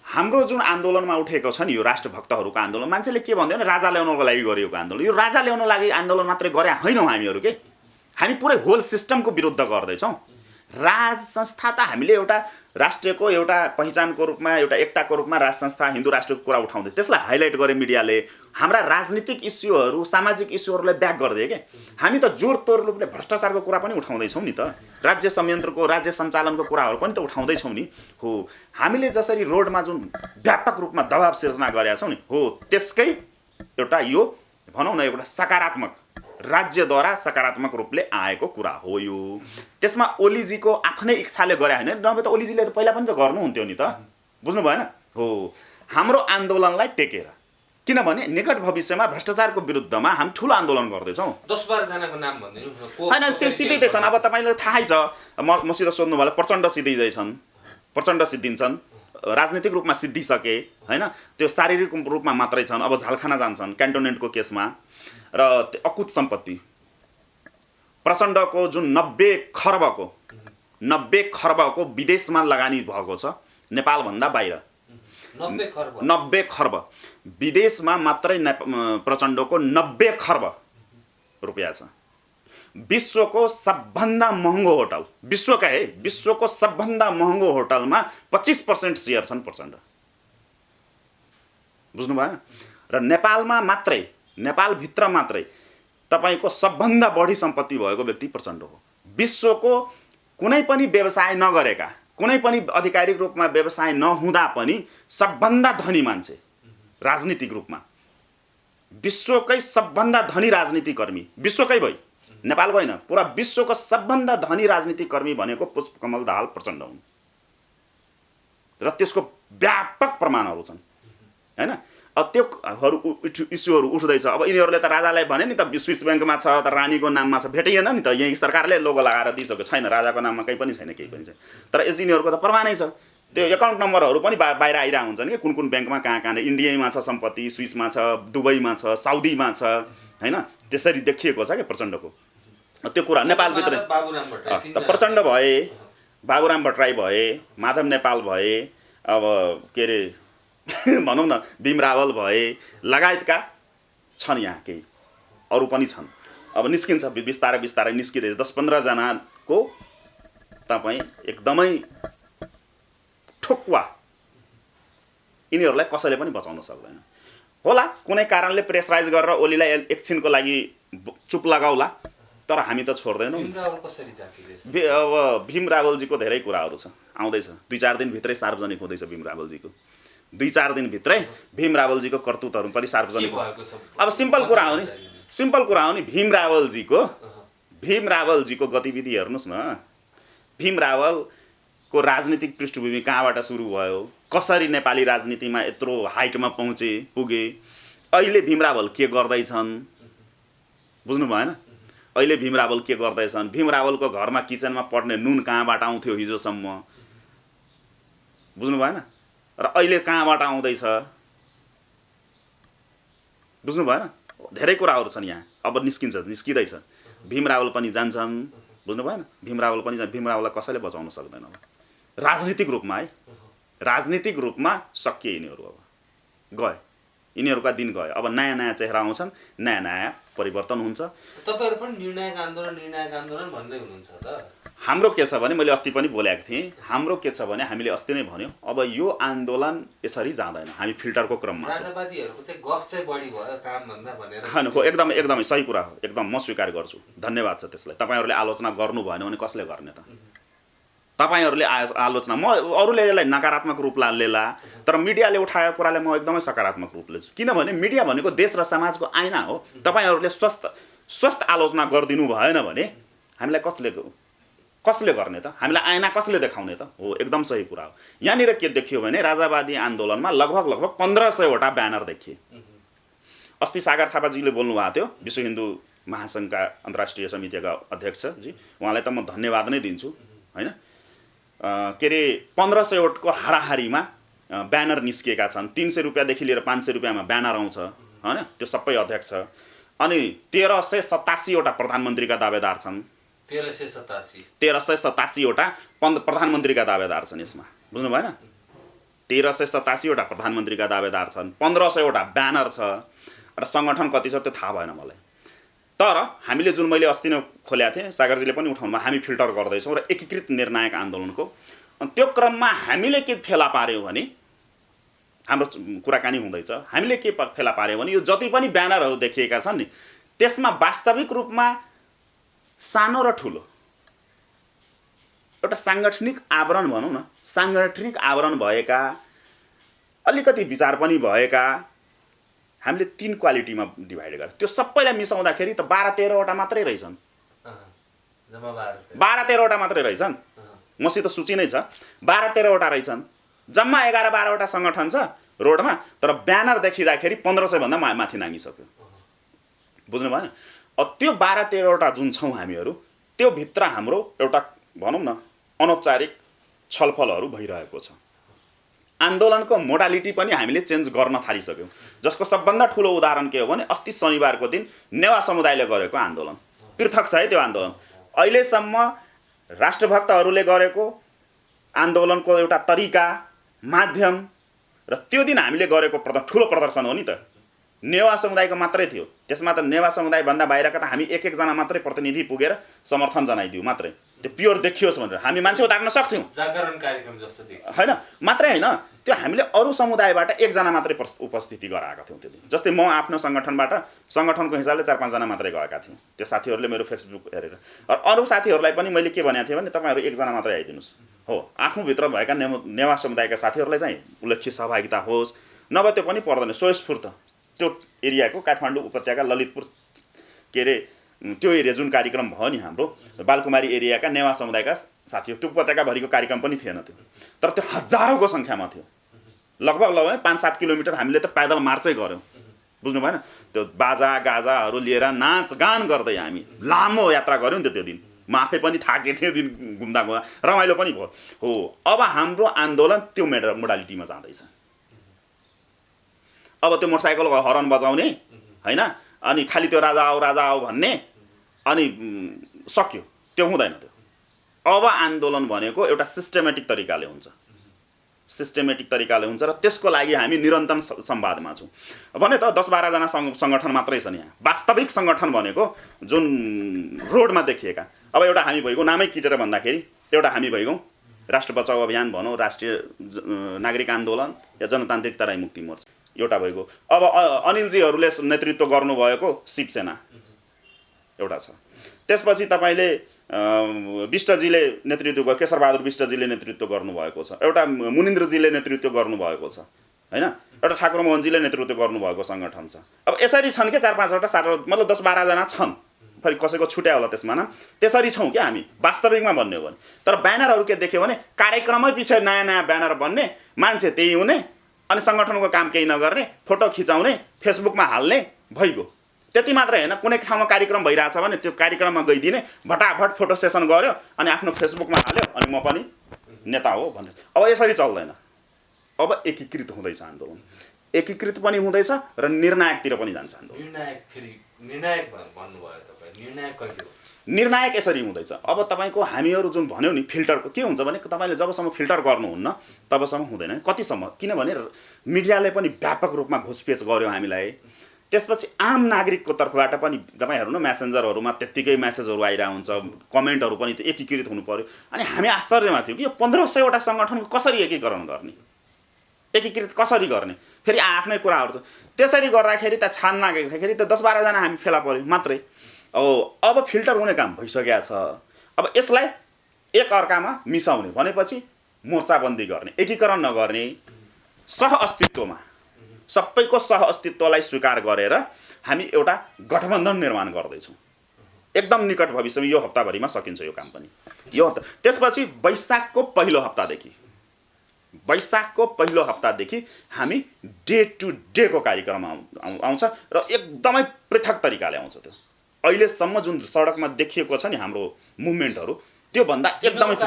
[SPEAKER 1] हाम्रो जुन आन्दोलनमा उठेको छ नि यो राष्ट्रभक्तहरूको आन्दोलन, मान्छेले के भन्दैन राजा ल्याउनको लागि गरिएको आन्दोलन, यो राजा ल्याउन लागि आन्दोलन मात्रै गरे होइनौँ हामीहरू के, हामी पुरै होल सिस्टमको विरुद्ध गर्दैछौँ। राज संस्था त हामीले एउटा राष्ट्रको एउटा पहिचानको रूपमा, एउटा एकताको रूपमा राज संस्था हिन्दू राष्ट्रको कुरा उठाउँदै त्यसलाई हाइलाइट गरे मिडियाले। हाम्रा राजनीतिक इस्युहरू, सामाजिक इस्युहरूलाई ब्याक गरिदिए के। हामी त जोर तोर रूपले भ्रष्टाचारको कुरा पनि उठाउँदैछौँ नि त, राज्य संयन्त्रको, राज्य सञ्चालनको कुराहरू पनि त उठाउँदैछौँ नि हो। हामीले जसरी रोडमा जुन व्यापक रूपमा दबाव सिर्जना गरेका छौँ नि हो, त्यसकै एउटा यो भनौँ न एउटा सकारात्मक, राज्यद्वारा सकारात्मक रूपले आएको कुरा हो यो। त्यसमा ओलीजीको आफ्नै इच्छाले गरे होइन, नभए त ओलीजीले त पहिला पनि त गर्नुहुन्थ्यो नि त, बुझ्नु भएन हो। हाम्रो आन्दोलनलाई टेकेर, किनभने निकट भविष्यमा भ्रष्टाचारको विरुद्धमा हामी ठुलो आन्दोलन गर्दैछौँ।
[SPEAKER 2] 10-12 जनाको नाम भनिदिनु
[SPEAKER 1] होइन, सिद्धिँदैछन्। अब तपाईँलाई थाहै छ, मसित सोध्नु भयो, प्रचण्ड सिद्धिँदैछन्, प्रचण्ड सिद्धिन्छन्, राजनीतिक रूपमा सिद्धिसके होइन, त्यो शारीरिक रूपमा मात्रै छन्। अब झलखाना जान्छन् क्यान्टोनमेन्टको केसमा। र अकुत सम्पत्ति प्रचण्डको जुन 90 खर्बको विदेशमा लगानी भएको छ, नेपालभन्दा बाहिर 90 खर्ब विदेशमा मात्रै प्रचण्डको 90 खर्ब रुपियाँ छ। विश्वको सबभन्दा महँगो होटल, विश्वको सबभन्दा महँगो होटलमा 25% सेयर छन् प्रचण्ड, बुझ्नु भएन। र नेपालमा मात्रै, नेपालभित्र मात्रै तपाईँको सबभन्दा बढी सम्पत्ति भएको व्यक्ति प्रचण्ड हो। विश्वको कुनै पनि व्यवसाय नगरेका, कुनै पनि आधिकारिक रूपमा व्यवसाय नहुँदा पनि सबभन्दा धनी मान्छे राजनीतिक रूपमा, विश्वकै सबभन्दा धनी राजनीतिकर्मी, विश्वकै भई नेपालको होइन, पुरा विश्वको सबभन्दा धनी राजनीतिकर्मी भनेको पुष्पकमल दाहाल प्रचण्ड हुन् र त्यसको व्यापक प्रमाणहरू छन् हैन। अब त्योहरू इस्युहरू उठ्दैछ। अब यिनीहरूले त राजालाई भने नि त स्विस ब्याङ्कमा छ त रानीको नाममा छ, भेटिएन नि त, यही सरकारले लोगो लगाएर दिइसक्यो, छैन राजाको नाममा केही पनि छैन, केही पनि छैन। तर यस यिनीहरूको त प्रमाणै छ, त्यो एकाउन्ट नम्बरहरू पनि बाहिर आइरहेको हुन्छन् कि कुन कुन ब्याङ्कमा कहाँ कहाँ, इन्डियामा छ सम्पत्ति, स्विसमा छ, दुबईमा छ, साउदीमा छ हैन, त्यसरी देखिएको छ क्या प्रचण्डको। त्यो कुरा नेपालभित्र प्रचण्ड भए, बाबुराम भट्टराई भए, माधव नेपाल भए, अब के अरे भनौँ न भीम रावल भए लगायतका छन्, यहाँ केही अरू पनि छन्। अब निस्किन्छ बिस्तारै बिस्तारै निस्किँदै 10-15 जनाको तपाईँ एकदमै ठोक्वा, यिनीहरूलाई कसैले पनि बचाउन सक्दैन होला। कुनै कारणले प्रेसराइज गरेर ओलीलाई एकछिनको लागि चुप लगाउला, तर हामी त छोड्दैनौँ। अब भीम रावलजीको धेरै कुराहरू छ, आउँदैछ 2-4 दिनभित्रै सार्वजनिक हुँदैछ भीम रावलजीको, 2-4 दिनभित्रै भीम रावलजीको करतुतहरू पनि सार्वजनिक। अब सिम्पल कुरा हो नि भीम रावलजीको गतिविधि हेर्नुहोस् न। भीम रावलको राजनीतिक पृष्ठभूमि कहाँबाट सुरु भयो, कसरी नेपाली राजनीतिमा यत्रो हाइटमा पुगे, अहिले भीम रावल के गर्दैछन् बुझ्नु भएन। अहिले भीम रावल के गर्दैछन्, भीम रावलको घरमा किचनमा पर्ने नुन कहाँबाट आउँथ्यो हिजोसम्म बुझ्नु भएन, र अहिले कहाँबाट आउँदैछ बुझ्नु भएन। धेरै कुराहरू छन् यहाँ, अब निस्किँदैछ। भीम रावल पनि जान्छन् बुझ्नु भएन, भीम रावल पनि भीम रावललाई कसैले बचाउन सक्दैन राजनीतिक रूपमा है, राजनीतिक रूपमा सकिए यिनीहरू, अब गए यिनीहरूका दिन गए। अब नयाँ नयाँ चेहरा आउँछन्, नयाँ नयाँ परिवर्तन हुन्छ।
[SPEAKER 2] तपाईहरु पनि निर्णायक आन्दोलन भन्दै हुनुहुन्छ त।
[SPEAKER 1] हाम्रो के छ भने मैले अस्ति पनि बोलेको थिएँ, हाम्रो के छ भने हामीले अस्ति नै भन्यौँ, अब यो आन्दोलन यसरी जाँदैन, हामी फिल्टरको क्रममा छौँ।
[SPEAKER 2] राजावादीहरुको चाहिँ गफ चाहिँ बढी भयो काम भन्दा भनेर
[SPEAKER 1] हैन हो, एकदमै सही कुरा हो, एकदम म स्वीकार गर्छु, धन्यवाद छ त्यसलाई। तपाईहरुले आलोचना गर्नु भएन भने कसले गर्ने त? तपाईहरुले आलोचना, म अरूले यसलाई नकारात्मक रूप लेला, तर मिडियाले उठाएको कुरालाई म एकदमै सकारात्मक रूप लिन्छु, किनभने मिडिया भनेको देश र समाजको आइना हो। तपाईहरुले स्वस्थ आलोचना गरिदिनु भएन भने हामीलाई कसले गर्ने त? हामीलाई आइना कसले देखाउने त? हो, एकदम सही कुरा हो। यहाँनिर के देखियो भने राजावादी आन्दोलनमा लगभग 1500वटा ब्यानर देखिए। अस्ति सागर थापाजीले बोल्नु भएको थियो, विश्व हिन्दू महासङ्घका अन्तर्राष्ट्रिय समितिका अध्यक्षजी, उहाँलाई त म धन्यवाद नै दिन्छु हैन। के अरे 1500वटको हाराहारीमा ब्यानर निस्किएका छन्, 300 रुपियाँदेखि लिएर 500 रुपियाँमा ब्यानर आउँछ हैन, त्यो सबै अध्यक्ष। अनि 1387वटा प्रधानमन्त्रीका दावेदार छन्, 1387वटा प्रधानमन्त्रीका दावेदार छन् यसमा, बुझ्नु भएन? 1387वटा प्रधानमन्त्रीका दावेदार छन्, 1500वटा ब्यानर छ, र सङ्गठन कति छ त्यो थाहा भएन मलाई। तर हामीले जुन मैले अस्ति नै खोलेको थिएँ, सागरजीले पनि उठाउनुमा, हामी फिल्टर गर्दैछौँ र एकीकृत निर्णायक आन्दोलनको। अनि त्यो क्रममा हामीले के फेला पार्यौँ भने, हाम्रो कुराकानी हुँदैछ, हामीले के फेला पार्यौँ भने यो जति पनि ब्यानरहरू देखिएका छन् नि, त्यसमा वास्तविक रूपमा सानो र ठुलो एउटा साङ्गठनिक आवरण भनौँ न, साङ्गठनिक आवरण भएका, अलिकति विचार पनि भएका, हामीले 3 क्वालिटीमा डिभाइड गरेर त्यो सबैलाई मिसाउँदाखेरि त 12-13वटा मात्रै रहेछन्, 12-13वटा मात्रै रहेछन्। मसित सूची नै छ, 12-13वटा रहेछन्, जम्मा 11-12वटा सङ्गठन छ रोडमा, तर ब्यानर देखिँदाखेरि 1500 भन्दा माथि नागिसक्यो, बुझ्नु भएन? त्यो 12-13वटा जुन छौँ हामीहरू, त्यो भित्र हाम्रो एउटा भनौँ न अनौपचारिक छलफलहरू भइरहेको छ। आन्दोलनको मोडालिटी पनि हामीले चेन्ज गर्न थालिसक्यौँ, जसको सबभन्दा ठुलो उदाहरण के हो भने अस्ति शनिबारको दिन नेवा समुदायले गरेको आन्दोलन पृथक छ है। त्यो आन्दोलन अहिलेसम्म राष्ट्रभक्तहरूले गरेको आन्दोलनको एउटा तरिका, माध्यम, र त्यो दिन हामीले गरेको ठुलो प्रदर्शन हो नि त। नेवा समुदायको मात्रै थियो, त्यसमा त नेवा समुदायभन्दा बाहिरका त हामी एक जना मात्रै प्रतिनिधि पुगेर समर्थन जनाइदिउँ मात्रै, त्यो प्योर देखियोस् भनेर हामी मान्छे उतार्न सक्थ्यौँ,
[SPEAKER 2] जागरण कार्यक्रम जस्तो देखियो
[SPEAKER 1] होइन मात्रै होइन, त्यो हामीले अरू समुदायबाट एकजना मात्रै उपस्थिति गराएका थियौँ त्यो दिन। जस्तै म आफ्नो सङ्गठनको हिसाबले 4-5 जना मात्रै गएका थियौँ, त्यो साथीहरूले मेरो फेसबुक हेरेर। अरू साथीहरूलाई पनि मैले के भनेको थिएँ भने तपाईँहरू एकजना मात्रै आइदिनुहोस्, हो आफूभित्र भएका नेवा समुदायका साथीहरूलाई चाहिँ उल्लेख्य सहभागिता होस्, नभए त्यो पनि पर्दैन। स्वस्फूर्त त्यो एरियाको काठमाडौँ उपत्यका ललितपुर के अरे त्यो एरिया जुन कार्यक्रम भयो नि हाम्रो बालकुमारी एरियाका नेवा समुदायका साथीहरू, त्यो उपत्यकाभरिको कार्यक्रम पनि थिएन त्यो, तर त्यो हजारौँको सङ्ख्यामा थियो। लगभग 5-7 किलोमिटर हामीले त पैदल मार्चै गऱ्यौँ, बुझ्नु भएन? त्यो बाजा गाजाहरू लिएर नाचगान गर्दै हामी लामो यात्रा गऱ्यौँ नि त त्यो दिन। म आफै पनि थाकेको थिएँ दिन घुम्दा रमाइलो पनि भयो। हो अब हाम्रो आन्दोलन त्यो मोडालिटीमा जाँदैछ। अब त्यो मोटरसाइकलको हर्न बजाउने होइन, अनि खालि त्यो राजा आऊ भन्ने, अनि सक्यो, त्यो हुँदैन। त्यो अब आन्दोलन भनेको एउटा सिस्टेमेटिक तरिकाले हुन्छ, र त्यसको लागि हामी निरन्तर संवादमा छौँ। भने त 10-12 जना सङ्गठन मात्रै छन् यहाँ। वास्तविक सङ्गठन भनेको जुन रोडमा देखिएका, अब एउटा हामी भइगयौँ, नामै किटेर भन्दाखेरि एउटा हामी भइगयौँ राष्ट्र बचाउ अभियान भनौँ, राष्ट्रिय नागरिक आन्दोलन या जनतान्त्रिक तराई मुक्ति मोर्चा एउटा भइगयो। अब अनिलजीहरूले नेतृत्व गर्नुभएको शिवसेना एउटा छ। त्यसपछि तपाईँले विष्टजीले नेतृत्व गर्नु, केशरबहादुर विष्टजीले नेतृत्व गर्नुभएको छ। एउटा मुनिन्द्रजीले नेतृत्व गर्नुभएको छ, होइन? एउटा ठाकुरमोहनजीले नेतृत्व गर्नुभएको सङ्गठन छ। अब यसरी छन् क्या 4-5वटा 7 मतलब 10-12 जना छन्, फेरि कसैको छुट्या होला त्यसमा न। त्यसरी छौँ क्या हामी वास्तविकमा भन्ने हो भने। तर ब्यानरहरू के देख्यो भने कार्यक्रमै पछि नयाँ ब्यानर बन्ने, मान्छे त्यही हुने, अनि सङ्गठनको काम केही नगर्ने, फोटो खिचाउने, फेसबुकमा हाल्ने, भइगयो। त्यति मात्रै होइन, कुनै ठाउँमा कार्यक्रम भइरहेछ भने त्यो कार्यक्रममा गइदिने, भटाभट फोटो सेसन गर्यो अनि आफ्नो फेसबुकमा हाल्यो, अनि म पनि नेता हो भन्ने। अब यसरी चल्दैन। अब एकीकृत हुँदैछ आन्दोलन, एकीकृत पनि हुँदैछ र निर्णायकतिर पनि जान्छ आन्दोलन।
[SPEAKER 2] निर्णायक भन्नुभयो तपाईँ, निर्णायक कहिले हो?
[SPEAKER 1] निर्णायक यसरी हुँदैछ। अब तपाईँको हामीहरू जुन भन्यौ नि फिल्टरको के हुन्छ भने तपाईँले जबसम्म फिल्टर गर्नुहुन्न तबसम्म हुँदैन। कतिसम्म? किनभने मिडियाले पनि व्यापक रूपमा घुसपेच गर्यो हामीलाई। त्यसपछि आम नागरिकको तर्फबाट पनि तपाईँ हेर्नु न, म्यासेन्जरहरूमा त्यत्तिकै म्यासेजहरू आइरहेको हुन्छ, कमेन्टहरू पनि एकीकृत हुनु पर्यो। अनि हामी आश्चर्यमा थियौँ कि यो 1500वटा सङ्गठनको कसरी एकीकरण गर्ने, एकीकृत कसरी गर्ने? फेरि आफ्नै कुराहरू छ। त्यसरी गर्दाखेरि त छान्न गर्दाखेरि त 10-12 जना हामी फेला पर्यो मात्रै। अब फिल्टर हुने काम भइसकेको छ। अब यसलाई एक अर्कामा मिसाउने भनेपछि मोर्चाबन्दी गर्ने, एकीकरण नगर्ने, सहअस्तित्वमा सबैको सहअस्तित्वलाई स्वीकार गरेर हामी एउटा गठबन्धन निर्माण गर्दैछौँ। एकदम निकट भविष्यमा यो हप्ताभरिमा सकिन्छ यो काम पनि। यो हप्ता त्यसपछि वैशाखको पहिलो हप्तादेखि हामी डे टु डेको कार्यक्रम आउँछ र एकदमै पृथक तरिकाले आउँछ। त्यो अहिलेसम्म जुन सडकमा देखिएको छ नि हाम्रो मुभमेन्टहरू, त्योभन्दा एकदमै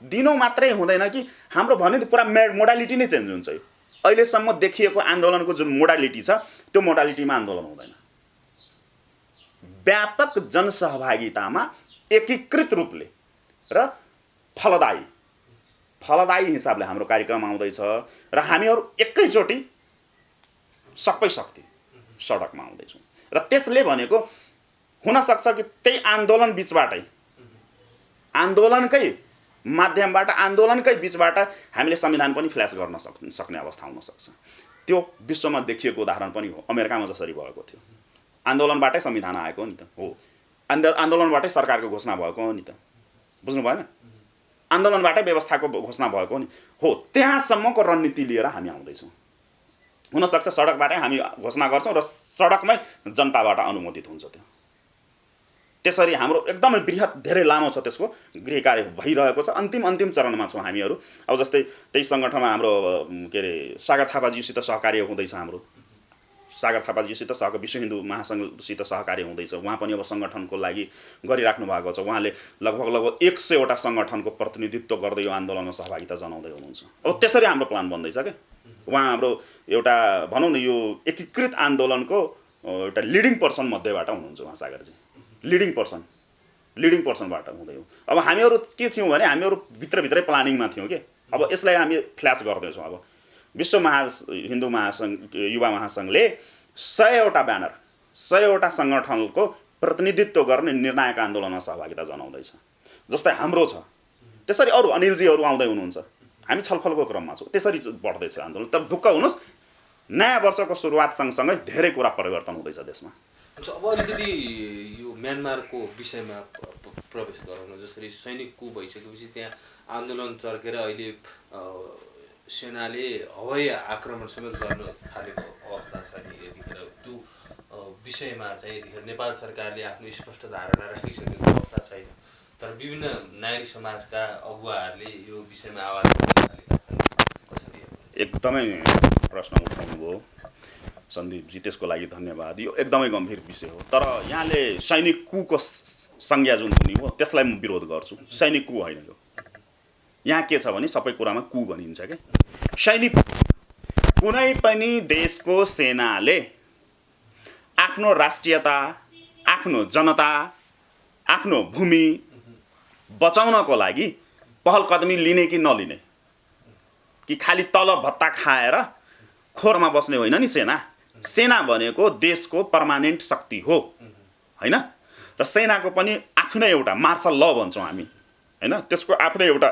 [SPEAKER 1] दिनौँ मात्रै हुँदैन कि हाम्रो भन्ने पुरा मोडालिटी नै चेन्ज हुन्छ। अहिलेसम्म देखिएको आन्दोलनको जुन मोडालिटी छ त्यो मोडालिटीमा आन्दोलन हुँदैन। व्यापक जनसहभागितामा एकीकृत रूपले र फलदायी हिसाबले हाम्रो कार्यक्रम आउँदैछ र हामीहरू एकैचोटि सबै शक्ति सडकमा आउँदैछौँ। र त्यसले भनेको हुनसक्छ कि त्यही आन्दोलन बिचबाटै, आन्दोलनकै माध्यमबाट, आन्दोलनकै बिचबाट हामीले संविधान पनि फ्ल्यास गर्न सक्ने अवस्था हुनसक्छ। त्यो विश्वमा देखिएको उदाहरण पनि हो। अमेरिकामा जसरी भएको थियो, आन्दोलनबाटै संविधान आएको नि त हो, आन्दोलनबाटै सरकारको घोषणा भएको हो नि त, बुझ्नु भएन? आन्दोलनबाटै व्यवस्थाको घोषणा भएको नि हो। त्यहाँसम्मको रणनीति लिएर हामी आउँदैछौँ। हुनसक्छ सडकबाटै हामी घोषणा गर्छौँ र सडकमै जनताबाट अनुमोदित हुन्छ त्यो। त्यसरी हाम्रो एकदमै बृहत धेरै लामो छ, त्यसको गृह कार्य भइरहेको छ। अन्तिम चरणमा छौँ हामीहरू। अब जस्तै त्यही सङ्गठनमा हाम्रो के अरे सागर थापाज्यूसित सहकार्य हुँदैछ। हाम्रो सागर थापाज्यूसित विश्व हिन्दू महासङ्घसित सहकार्य हुँदैछ। उहाँ पनि अब सङ्गठनको लागि गरिराख्नु भएको छ। उहाँले लगभग 100वटा सङ्गठनको प्रतिनिधित्व गर्दै यो आन्दोलनमा सहभागिता जनाउँदै हुनुहुन्छ। अब त्यसरी हाम्रो प्लान बन्दैछ क्या। उहाँ हाम्रो एउटा भनौँ न यो एकीकृत आन्दोलनको एउटा लिडिङ पर्सन मध्येबाट हुनुहुन्छ उहाँ सागरजी। लिडिङ पर्सनबाट हुँदै हो। अब हामीहरू के थियौँ भने हामीहरू भित्रभित्रै प्लानिङमा थियौँ कि अब यसलाई हामी फ्ल्यास गर्दैछौँ। अब विश्व हिन्दू महासङ्घ युवा महासङ्घले 100वटा ब्यानर 100वटा सङ्गठनको प्रतिनिधित्व गर्ने निर्णायक आन्दोलनमा सहभागिता जनाउँदैछ। जस्तै हाम्रो छ, त्यसरी अरू अनिलजीहरू आउँदै हुनुहुन्छ, हामी छलफलको क्रममा छौँ, त्यसरी बढ्दैछ आन्दोलन। तर ढुक्क हुनुहोस्, नयाँ वर्षको सुरुवात सँगसँगै धेरै कुरा परिवर्तन हुँदैछ देशमा।
[SPEAKER 2] अब अलिकति यो म्यानमारको विषयमा प्रवेश गरौँ न। जसरी सैनिक कु भइसकेपछि त्यहाँ आन्दोलन चर्केर अहिले सेनाले हवाई आक्रमण समेत गर्न थालेको अवस्था छ नि। यतिखेर त्यो विषयमा चाहिँ यतिखेर नेपाल सरकारले आफ्नो स्पष्ट धारणा राखिसकेको अवस्था छैन, तर विभिन्न नागरिक समाजका अगुवाहरूले यो विषयमा आवाज उठाउन थालेका छन्। कसरी?
[SPEAKER 1] एकदमै प्रश्न उठाउनुभयो सन्दीपजी, त्यसको लागि धन्यवाद। यो एकदमै गम्भीर विषय हो, तर यहाँले सैनिक कुको संज्ञा जुन हुने हो त्यसलाई म विरोध गर्छु। सैनिक कु होइन यो। यहाँ के छ भने सबै कुरामा कु भनिन्छ क्या। सैनिक कुनै पनि देशको सेनाले आफ्नो राष्ट्रियता, आफ्नो जनता, आफ्नो भूमि बचाउनको लागि पहल कदमी लिने कि नलिने, कि खालि तलब भत्ता खाएर खोरमा बस्ने होइन नि सेना। सेना भनेको देशको पर्मानेन्ट शक्ति हो होइन, र सेनाको पनि आफ्नै एउटा मार्शल ल भन्छौँ हामी होइन, त्यसको आफ्नै एउटा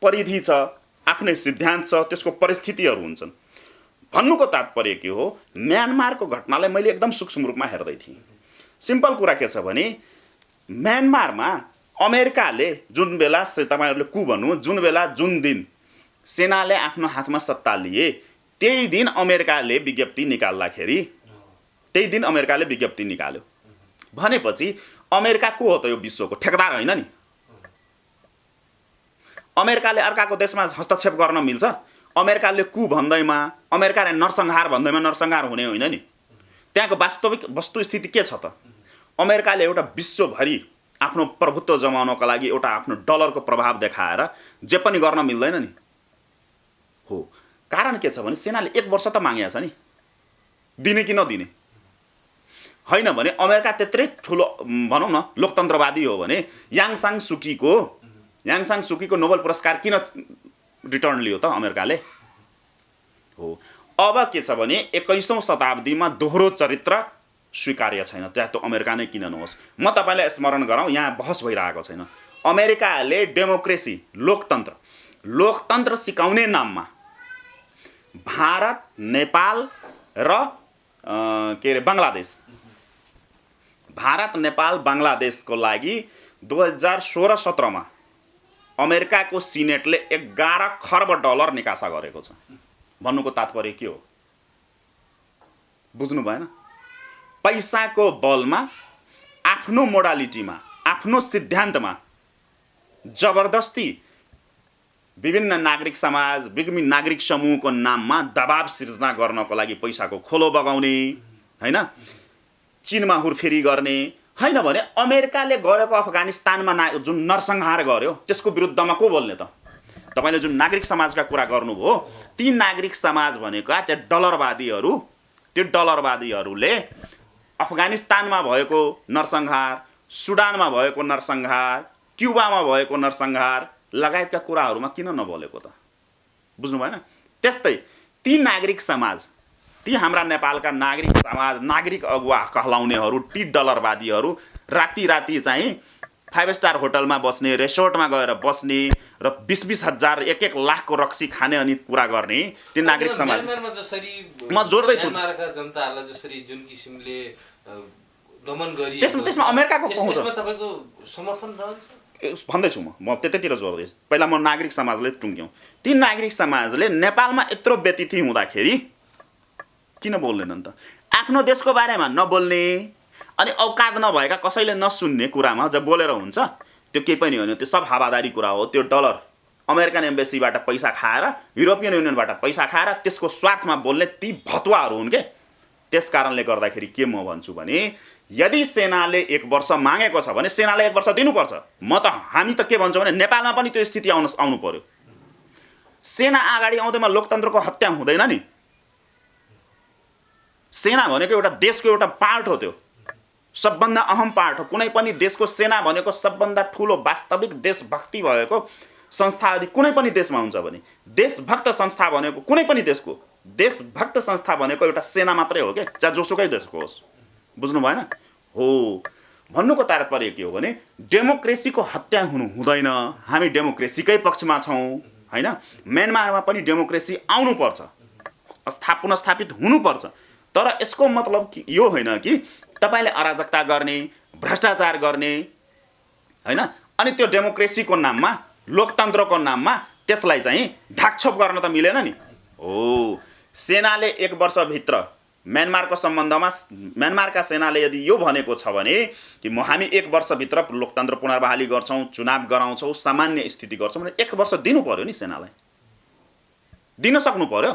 [SPEAKER 1] परिधि छ, आफ्नै सिद्धान्त छ, त्यसको परिस्थितिहरू हुन्छन्। भन्नुको तात्पर्य के हो, म्यानमारको घटनालाई मैले एकदम सूक्ष्म रूपमा हेर्दै थिएँ। सिम्पल कुरा के छ भने म्यानमारमा अमेरिकाले जुन बेला तपाईँहरूले कु भन्नु, जुन दिन सेनाले आफ्नो हातमा सत्ता लिए त्यही दिन अमेरिकाले विज्ञप्ति निकाल्दाखेरि त्यही दिन अमेरिकाले विज्ञप्ति निकाल्यो भनेपछि अमेरिका को हो त? यो विश्वको ठेकेदार होइन नि। अमेरिकाले अर्काको देशमा हस्तक्षेप गर्न मिल्छ? अमेरिकाले कु भन्दैमा, अमेरिकाले नरसंहार भन्दैमा नरसंहार हुने होइन नि। त्यहाँको वास्तविक वस्तुस्थिति के छ त? अमेरिकाले एउटा विश्वभरि आफ्नो प्रभुत्व जमाउनको लागि एउटा आफ्नो डलरको प्रभाव देखाएर जे पनि गर्न मिल्दैन नि हो। कारण के छ भने सेनाले 1 वर्ष त मागेको छ नि, दिने कि नदिने होइन भने अमेरिका त्यत्रै ठुलो भनौँ न लोकतन्त्रवादी हो भने याङसाङ सुकीको नोबेल पुरस्कार किन रिटर्न लियो त अमेरिकाले हो। अब के छ भने 21औं शताब्दीमा दोहोरो चरित्र स्वीकार्य छैन, त्यहाँ त अमेरिका नै किन नहोस्। म तपाईँलाई स्मरण गराउँ, यहाँ बहस भइरहेको छैन। अमेरिकाले डेमोक्रेसी, लोकतन्त्र सिकाउने नाममा भारत, नेपाल र बङ्गलादेशको लागि 2016-17मा अमेरिकाको सिनेटले 11 खर्ब डलर निकासा गरेको छ। भन्नुको तात्पर्य के हो बुझ्नु भएन? पैसाको बलमा, आफ्नो मोडालिटीमा, आफ्नो सिद्धान्तमा जबरदस्ती विभिन्न नागरिक समाज, विभिन्न नागरिक समूहको नाममा दबाब सिर्जना गर्नको लागि पैसाको खोलो बगाउने होइन, चीनमा हुरफेरी गर्ने होइन भने अमेरिकाले गरेको अफगानिस्तानमा जुन नरसंहार गर्यो त्यसको विरुद्धमा को बोल्ने त? तपाईँले जुन नागरिक समाजका कुरा गर्नुभयो, ती नागरिक समाज भनेका त्यो डलरवादीहरूले अफगानिस्तानमा भएको नरसंहार, सुडानमा भएको नरसंहार, क्युबामा भएको नरसंहार लगायतका कुराहरूमा किन नबोलेको त? बुझ्नु भएन? त्यस्तै ती नागरिक समाज, ती हाम्रा नेपालका नागरिक समाज, नागरिक अगुवा कहलाउनेहरू, ती डलरवादीहरू राति चाहिँ 5 स्टार होटलमा बस्ने, रिसोर्टमा गएर बस्ने र 20-20 हजार 1-1 लाखको रक्सी खाने अनि कुरा गर्ने ती नागरिक समाज।
[SPEAKER 2] जसरी
[SPEAKER 1] म जोड्दैछु
[SPEAKER 2] म्यानमारका जनतालाई जसरी जुन किसिमले दमन गरिएको,
[SPEAKER 1] त्यसमा अमेरिकाको पहुँच,
[SPEAKER 2] यसमा तपाईको समर्थन रहन्छ
[SPEAKER 1] भन्दैछु। म त्यतैतिर जोड्दैछु। पहिला म नागरिक समाजले टुङ्ग्यौँ। ती नागरिक समाजले नेपालमा यत्रो व्यतिथि हुँदाखेरि किन बोल्दैनन् त? आफ्नो देशको बारेमा नबोल्ने अनि औकात नभएका, कसैले नसुन्ने कुरामा जब बोलेर हुन्छ त्यो केही पनि होइन, त्यो सब हावादारी कुरा हो। त्यो डलर अमेरिकन एम्बेसीबाट पैसा खाएर, युरोपियन युनियनबाट पैसा खाएर त्यसको स्वार्थमा बोल्ने ती भतुवाहरू हुन् के। त्यस कारणले गर्दाखेरि के म भन्छु भने यदि सेनाले 1 वर्ष मागेको छ भने सेनाले 1 वर्ष दिनुपर्छ। हामी त के भन्छौँ भने नेपालमा पनि त्यो स्थिति आउनु पर्यो। सेना अगाडि आउँदैमा लोकतन्त्रको हत्या हुँदैन नि। सेना भनेको एउटा देशको एउटा पार्ट हो, त्यो सबभन्दा अहम पार्ट हो। कुनै पनि देशको सेना भनेको सबभन्दा ठुलो वास्तविक देशभक्ति भएको संस्था आदि कुनै पनि देशमा हुन्छ भने देशभक्त संस्था भनेको कुनै पनि देशको देशभक्त संस्था भनेको एउटा सेना मात्रै हो के, चाहे जोसुकै देशको होस्। बुझ्नु भएन? हो। भन्नुको तात्पर्य के हो भने डेमोक्रेसीको हत्या हुनु हुँदैन, हामी डेमोक्रेसीकै पक्षमा छौँ होइन। म्यानमारमा पनि डेमोक्रेसी आउनुपर्छ, पुनर्स्थापित हुनुपर्छ, तर यसको मतलब यो होइन कि तपाईँले अराजकता गर्ने, भ्रष्टाचार गर्ने होइन, अनि त्यो डेमोक्रेसीको नाममा, लोकतन्त्रको नाममा त्यसलाई चाहिँ ढाकछोप गर्न त मिलेन नि। हो, सेनाले 1 वर्षभित्र म्यानमारको सम्बन्धमा म्यानमारका सेनाले यदि यो भनेको छ भने कि हामी 1 वर्षभित्र लोकतन्त्र पुनर्बहाली गर्छौँ, चुनाव गराउँछौँ, सामान्य स्थिति गर्छौँ भने 1 वर्ष दिनु पर्यो नि, सेनालाई दिन सक्नु पर्यो।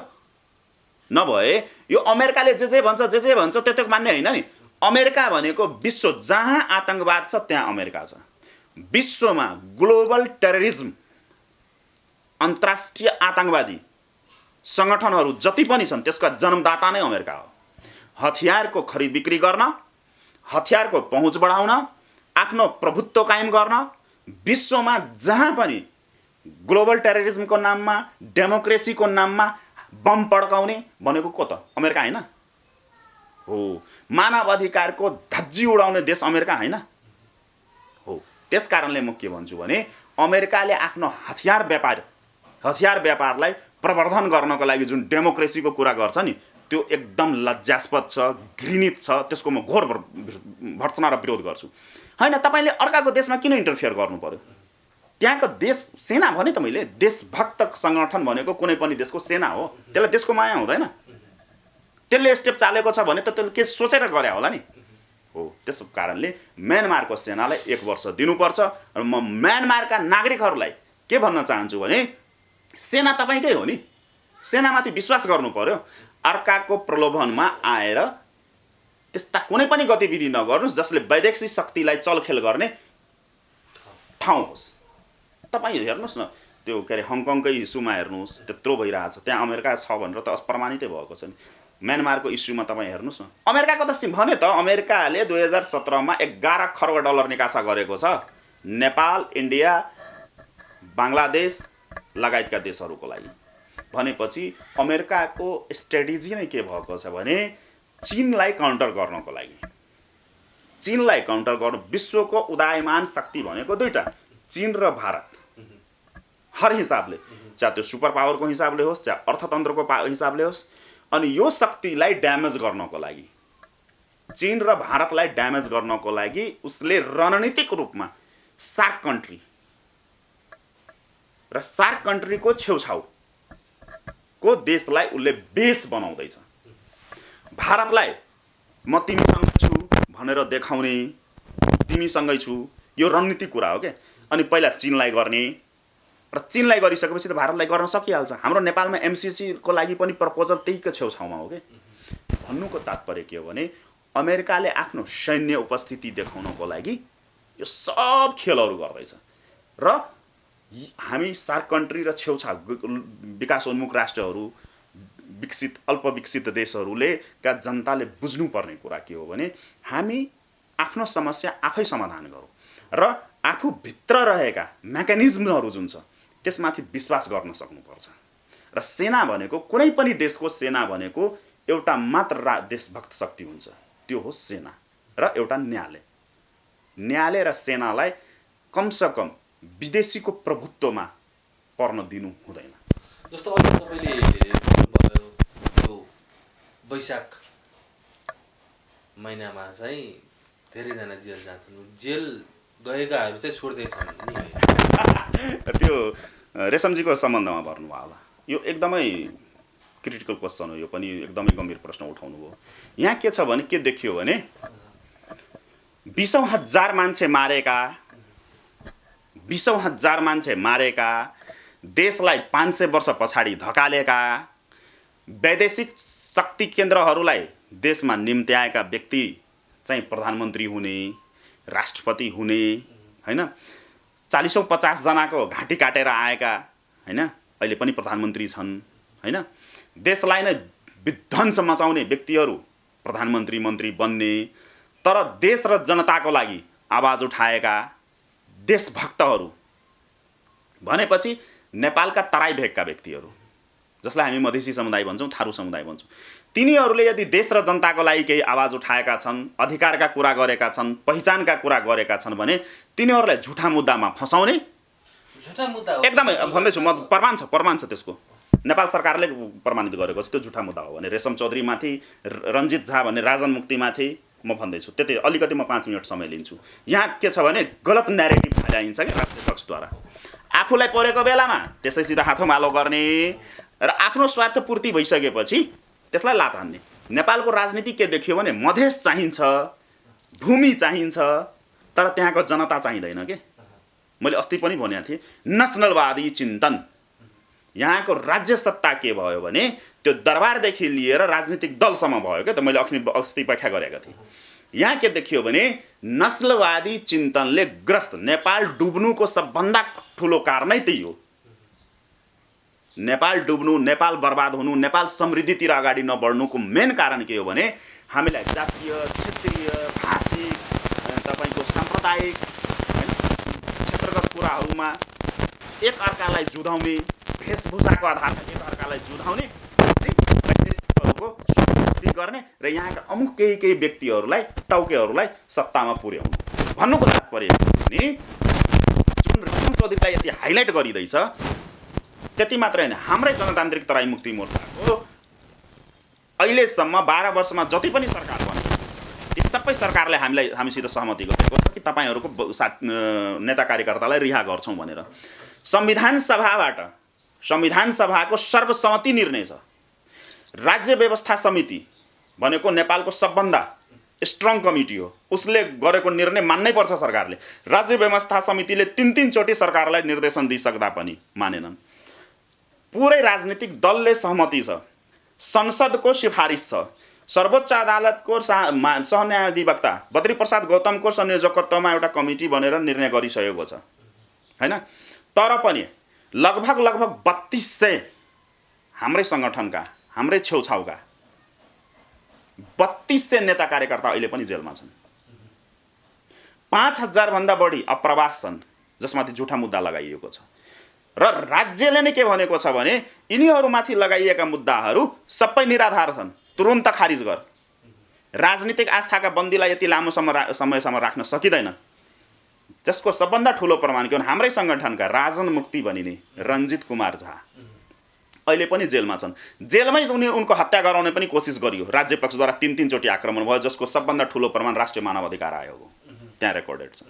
[SPEAKER 1] नभए यो अमेरिकाले जे भन्छ त्यो मान्ने होइन नि। अमेरिका भनेको विश्व जहाँ आतंकवाद छ त्यहाँ अमेरिका छ। विश्वमा ग्लोबल टेररिज्म, अन्तर्राष्ट्रिय आतंकवादी सङ्गठनहरू जति पनि छन् त्यसका जन्मदाता नै अमेरिका हो। हतियारको खरिद बिक्री गर्न, हतियारको पहुँच बढाउन, आफ्नो प्रभुत्व कायम गर्न, विश्वमा जहाँ पनि ग्लोबल टेररिज्मको नाममा, डेमोक्रेसीको नाममा बम पड्काउने भनेको को त? अमेरिका होइन हो। मानव अधिकारको धज्जी उडाउने देश अमेरिका होइन हो। त्यस कारणले म के भन्छु भने अमेरिकाले आफ्नो हतियार व्यापारलाई प्रवर्धन गर्नको लागि जुन डेमोक्रेसीको कुरा गर्छ नि, त्यो एकदम लज्जास्पद छ, घृणित छ। त्यसको म घोर भर्त्सना र विरोध गर्छु। होइन, तपाईँले अर्काको देशमा किन इन्टरफियर गर्नु पर्यो? त्यहाँको देश सेना भने त मैले, देशभक्त सङ्गठन भनेको कुनै पनि देशको सेना हो, त्यसलाई देशको माया हुँदैन। त्यसले स्टेप चालेको छ भने त त्यसले के सोचेर गरे होला नि हो। त्यस कारणले म्यानमारको सेनालाई 1 वर्ष दिनुपर्छ। र म म्यानमारका नागरिकहरूलाई के भन्न चाहन्छु भने सेना तपाईँकै हो नि, सेनामाथि विश्वास गर्नु पर्यो। अर्काको प्रलोभनमा आएर त्यस्ता कुनै पनि गतिविधि नगर्नुहोस् जसले वैदेशिक शक्तिलाई चलखेल गर्ने ठाउँ होस्। तपाईँ हेर्नुहोस् न, त्यो के अरे हङकङकै इस्युमा हेर्नुहोस्, त्यत्रो भइरहेछ, त्यहाँ अमेरिका छ भनेर त प्रमाणितै भएको छ नि। म्यानमारको इस्युमा तपाईँ हेर्नुहोस् न, अमेरिकाको त भने त अमेरिकाले 2017मा 11 खर्ब डलर निकासा गरेको छ नेपाल, इन्डिया, बङ्गलादेश लगायतका देशहरूको लागि। भनेपछि अमेरिकाको स्ट्रेटेजी नै के भएको छ भने चीनलाई काउन्टर गर्नको लागि, चीनलाई काउन्टर गर्नु। विश्वको उदयमान शक्ति भनेको दुईटा, चीन र भारत। हर हिसाबले, चाहे त्यो सुपर पावरको हिसाबले होस्, चाहे अर्थतन्त्रको हिसाबले होस्। अनि यो शक्तिलाई ड्यामेज गर्नको लागि, चीन र भारतलाई ड्यामेज गर्नको लागि उसले रणनीतिक रूपमा सार्क कन्ट्री र सार्क कन्ट्रीको छेउछाउको देशलाई उसले बेस बनाउँदैछ। भारतलाई म तिमीसँग छु भनेर देखाउने, तिमीसँगै छु, यो रणनीतिक कुरा हो क्या। अनि पहिला चीनलाई गर्ने, र चीनलाई गरिसकेपछि त भारतलाई गर्न सकिहाल्छ। हाम्रो नेपालमा MCC को लागि पनि प्रपोजल त्यहीको छेउछाउमा हो कि। भन्नुको तात्पर्य के हो भने अमेरिकाले आफ्नो सैन्य उपस्थिति देखाउनको लागि यो सब खेलहरू गर्दैछ। र हामी सार्क कन्ट्री र छेउछाउ विकासोन्मुख राष्ट्रहरू, अल्पविकसित देशहरूले का जनताले बुझ्नुपर्ने कुरा के हो भने हामी आफ्नो समस्या आफै समाधान गरौँ र आफूभित्र रहेका मेकानिजमहरू जुन छ त्यसमाथि विश्वास गर्न सक्नुपर्छ। र सेना भनेको, कुनै पनि देशको सेना भनेको एउटा मात्र देशभक्त शक्ति हुन्छ, त्यो हो सेना र एउटा न्यायालय र सेनालाई कमसेकम विदेशीको प्रभुत्वमा पर्न दिनु हुँदैन।
[SPEAKER 2] जस्तो अहिले तपाईँले भन्नुभयो त्यो वैशाख महिनामा चाहिँ धेरैजना जेल जान्छन्, जेल गएकाहरू चाहिँ छोड्दैछन् नि।
[SPEAKER 1] त्यो रेशमजीको सम्बन्धमा भन्नुभयो होला, यो एकदमै क्रिटिकल क्वेसन हो। यो पनि एकदमै गम्भीर प्रश्न उठाउनु भयो। यहाँ के छ भने के देखियो भने 20,000 मान्छे मारेका, देशलाई 500 वर्ष पछाडि धकालेका, वैदेशिक शक्ति केन्द्रहरूलाई देशमा निम्त्याएका व्यक्ति चाहिँ प्रधानमन्त्री हुने, राष्ट्रपति हुने हैन, 40-50 जनाको घाँटी काटेर आएका हैन, अहिले पनि प्रधानमन्त्री छन् हैन। देशलाई नै विध्वंस मचाउने व्यक्तिहरू प्रधानमन्त्री मन्त्री बन्ने, तर देश र जनताको लागि आवाज उठाएका देशभक्तहरू भनेपछि नेपालका तराई भेगका व्यक्तिहरू जसलाई हामी मधेसी समुदाय भन्छौँ, थारू समुदाय भन्छौँ, तिनीहरूले यदि देश र जनताको लागि केही आवाज उठाएका छन्, अधिकारका कुरा गरेका छन्, पहिचानका कुरा गरेका छन् भने तिनीहरूलाई झुटा मुद्दामा फसाउने
[SPEAKER 2] झुटा मुद्दा हो
[SPEAKER 1] एकदमै भन्दैछु म, प्रमाण छ त्यसको। नेपाल सरकारले प्रमाणित गरेको छ त्यो झुटा मुद्दा हो भने। रेशम चौधरीमाथि, रञ्जित झा भन्ने राजन मुक्तिमाथि म भन्दैछु। त्यति अलिकति म 5 मिनट समय लिन्छु। यहाँ के छ भने गलत न्यारेटिभ फैलाइन्छ कि राजनीतिक पक्षद्वारा। आफूलाई परेको बेलामा त्यसैसित हाथोमालो गर्ने र आफ्नो स्वार्थ पूर्ति भइसकेपछि त्यसलाई लात हान्ने। नेपालको राजनीति के देखियो भने मधेस चाहिन्छ, भूमि चाहिन्छ, तर त्यहाँको जनता चाहिँदैन के। मैले अस्ति पनि भनेको थिएँ, नेसनलवादी चिन्तन। यहाँको राज्य सत्ता के भयो भने त्यो दरबारदेखि लिएर राजनीतिक दलसम्म भयो क्या। त मैले अस्ति व्याख्या गरेको थिएँ। यहाँ के देखियो भने नस्लवादी चिन्तनले ग्रस्त नेपाल डुब्नुको सबभन्दा ठुलो कारण नै त्यही हो। नेपाल डुब्नु, नेपाल बर्बाद हुनु, नेपाल समृद्धितिर अगाडि नबढ्नुको मेन कारण के हो भने हामीलाई जातीय, क्षेत्रीय, भाषिक, तपाईँको साम्प्रदायिक क्षेत्रगत कुराहरूमा एक अर्कालाई जुधाउने, वेशभूषाको आधारमा एक अर्कालाई जुधाउने, वैदेशिकहरूको स्वीकृति गर्ने र यहाँका अमुक केही व्यक्तिहरूलाई, टाउकेहरूलाई सत्तामा पुर्याउनु। भन्नुको तात्पर्य नि जुन रेशम चौधरीलाई यति हाइलाइट गरिँदैछ त्यति मात्रै होइन, हाम्रै जनतान्त्रिक तराई मुक्ति मोर्चाको अहिलेसम्म 12 वर्षमा जति पनि सरकार बने ती सबै सरकारले हामीसित सहमति गरेको छ कि तपाईँहरूको नेता कार्यकर्तालाई रिहा गर्छौँ भनेर। संविधान सभाको सर्वसम्मति निर्णय छ। राज्य व्यवस्था समिति भनेको नेपालको सबभन्दा स्ट्रङ कमिटी हो, उसले गरेको निर्णय मान्नै पर्छ सरकारले। राज्य व्यवस्था समितिले 3 चोटि सरकारलाई निर्देशन दिइसक्दा पनि मानेनन्। पुरै राजनीतिक दलले सहमति छ, संसदको सिफारिस छ, सर्वोच्च अदालतको सहन्यायाधिवक्ता बद्री प्रसाद गौतमको संयोजकत्वमा एउटा कमिटी बनेर निर्णय गरिसकेको छ हैन। तर पनि लगभग 3200 हाम्रै सङ्गठनका, हाम्रै छेउछाउका 3200 नेता कार्यकर्ता अहिले पनि जेलमा छन्। 5000 भन्दा बढी अप्रवास छन् जसमाथि झुटा मुद्दा लगाइएको छ। र राज्यले नै के भनेको छ भने यिनीहरूमाथि लगाइएका मुद्दाहरू सबै निराधार छन्, तुरुन्त खारिज गर। राजनीतिक आस्थाका बन्दीलाई यति लामो समयसम्म राख्न सकिँदैन। जसको सबभन्दा ठुलो प्रमाण के हो, हाम्रै सङ्गठनका राजन मुक्ति भनिने रञ्जित कुमार झा अहिले पनि जेलमा छन्। जेलमै उनको हत्या गराउने पनि कोसिस गरियो, राज्य पक्षद्वारा 3 चोटि आक्रमण भयो, जसको सबभन्दा ठुलो प्रमाण राष्ट्रिय मानव अधिकार आयोग हो, त्यहाँ रेकर्डेड छ।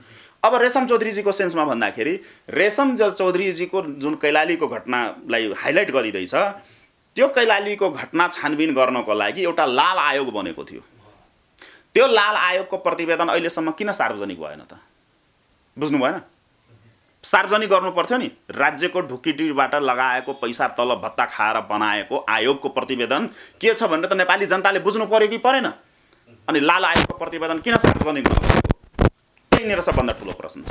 [SPEAKER 1] अब रेशम चौधरीजीको सेन्समा भन्दाखेरि रेशम चौधरीजीको जुन कैलालीको घटनालाई हाइलाइट गरिँदैछ, त्यो कैलालीको घटना छानबिन गर्नको लागि एउटा लाल आयोग बनेको थियो। त्यो लाल आयोगको प्रतिवेदन अहिलेसम्म किन सार्वजनिक भएन त? बुझ्नु भएन? सार्वजनिक गर्नु पर्थ्यो नि। राज्यको ढुकीबाट लगाएको पैसा तलब भत्ता खाएर बनाएको आयोगको प्रतिवेदन के छ भनेर त नेपाली जनताले बुझ्नु पर्यो कि परेन? अनि लाल आयोगको प्रतिवेदन किन सार्वजनिक नगरेको? त्यही सबभन्दा ठुलो प्रश्न छ।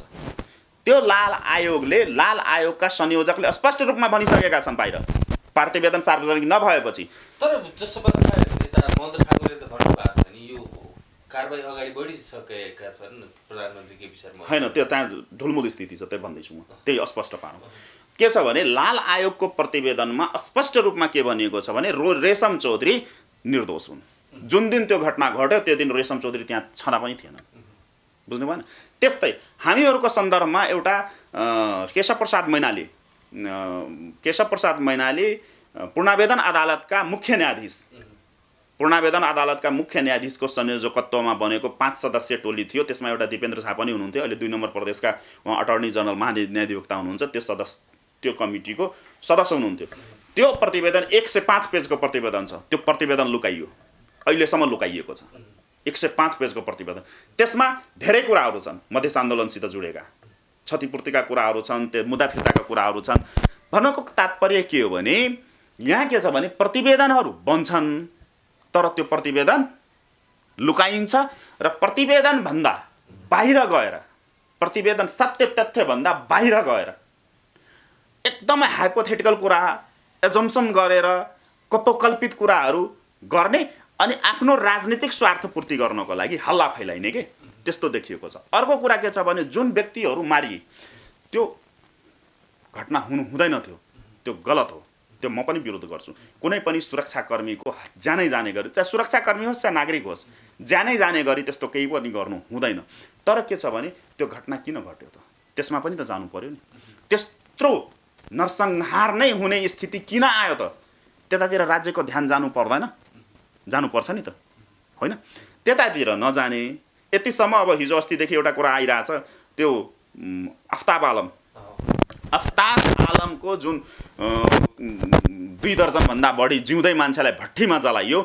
[SPEAKER 1] त्यो लाल आयोगका संयोजकले स्पष्ट रूपमा भनिसकेका छन् बाहिर, प्रतिवेदन सार्वजनिक नभएपछि।
[SPEAKER 2] तर जसो नेता महेन्द्र ठाकुरले त भन्नुभएको छ नि, यो कारबाही अगाडि बढिसकेका छन् प्रधानमन्त्री केपी शर्मा।
[SPEAKER 1] होइन, त्यो त्यहाँ ढुलमुल स्थिति छ, त्यही भन्दैछु म। त्यही अस्पष्ट पारौँ। के छ भने लाल आयोगको प्रतिवेदनमा स्पष्ट रूपमा के भनिएको छ भने रेशम चौधरी निर्दोष हुन्। जुन दिन त्यो घटना घट्यो त्यो दिन रेशम चौधरी त्यहाँ छँदा पनि थिएन। बुझ्नु भएन? त्यस्तै हामीहरूको सन्दर्भमा एउटा केशव प्रसाद मैनाली पूर्णावेदन अदालतका मुख्य न्यायाधीशको संयोजकत्वमा बनेको 5 सदस्यीय टोली थियो। त्यसमा एउटा दिपेन्द्र झा पनि हुनुहुन्थ्यो, अहिले 2 नम्बर प्रदेशका उहाँ अटर्नी जनरल महान्यायाधिवक्ता हुनुहुन्छ, त्यो कमिटीको सदस्य हुनुहुन्थ्यो। त्यो प्रतिवेदन 105 पेजको प्रतिवेदन छ। त्यो प्रतिवेदन लुकाइयो, अहिलेसम्म लुकाइएको छ। 105 पेजको प्रतिवेदन। त्यसमा धेरै कुराहरू छन् मधेस आन्दोलनसित जुडेका, क्षतिपूर्तिका कुराहरू छन्, त्यो मुद्दा फिर्ताका कुराहरू छन्। भन्नुको तात्पर्य के हो भने यहाँ के छ भने प्रतिवेदनहरू बन्छन् तर त्यो प्रतिवेदन लुकाइन्छ र प्रतिवेदनभन्दा बाहिर गएर, प्रतिवेदन सत्य तथ्यभन्दा बाहिर गएर एकदमै हाइपोथेटिकल कुरा, एजम्सन गरेर कपोकल्पित कुराहरू गर्ने अनि आफ्नो राजनीतिक स्वार्थ पूर्ति गर्नको लागि हल्ला फैलाइने के त्यस्तो देखिएको छ। अर्को कुरा के छ भने जुन व्यक्तिहरू मारिए त्यो घटना हुँदैन थियो, त्यो गलत हो, त्यो म पनि विरोध गर्छु। कुनै पनि सुरक्षाकर्मीको ज्यानै जाने गरी, चाहे सुरक्षाकर्मी होस् चाहे नागरिक होस्, ज्यानै जाने गरी त्यस्तो केही पनि गर्नु हुँदैन। तर के छ भने त्यो घटना किन घट्यो त, त्यसमा पनि त जानु पर्यो नि। त्यत्रो नरसंहार नै हुने स्थिति किन आयो त, त्यतातिर राज्यको ध्यान जानु पर्दैन? जानुपर्छ नि त, होइन? त्यतातिर नजाने, यतिसम्म अब हिजो अस्तिदेखि एउटा कुरा आइरहेछ, त्यो आफ्ताब आलमको जुन 2 दर्जनभन्दा बढी जिउँदै मान्छेलाई भट्टीमा जलाइयो,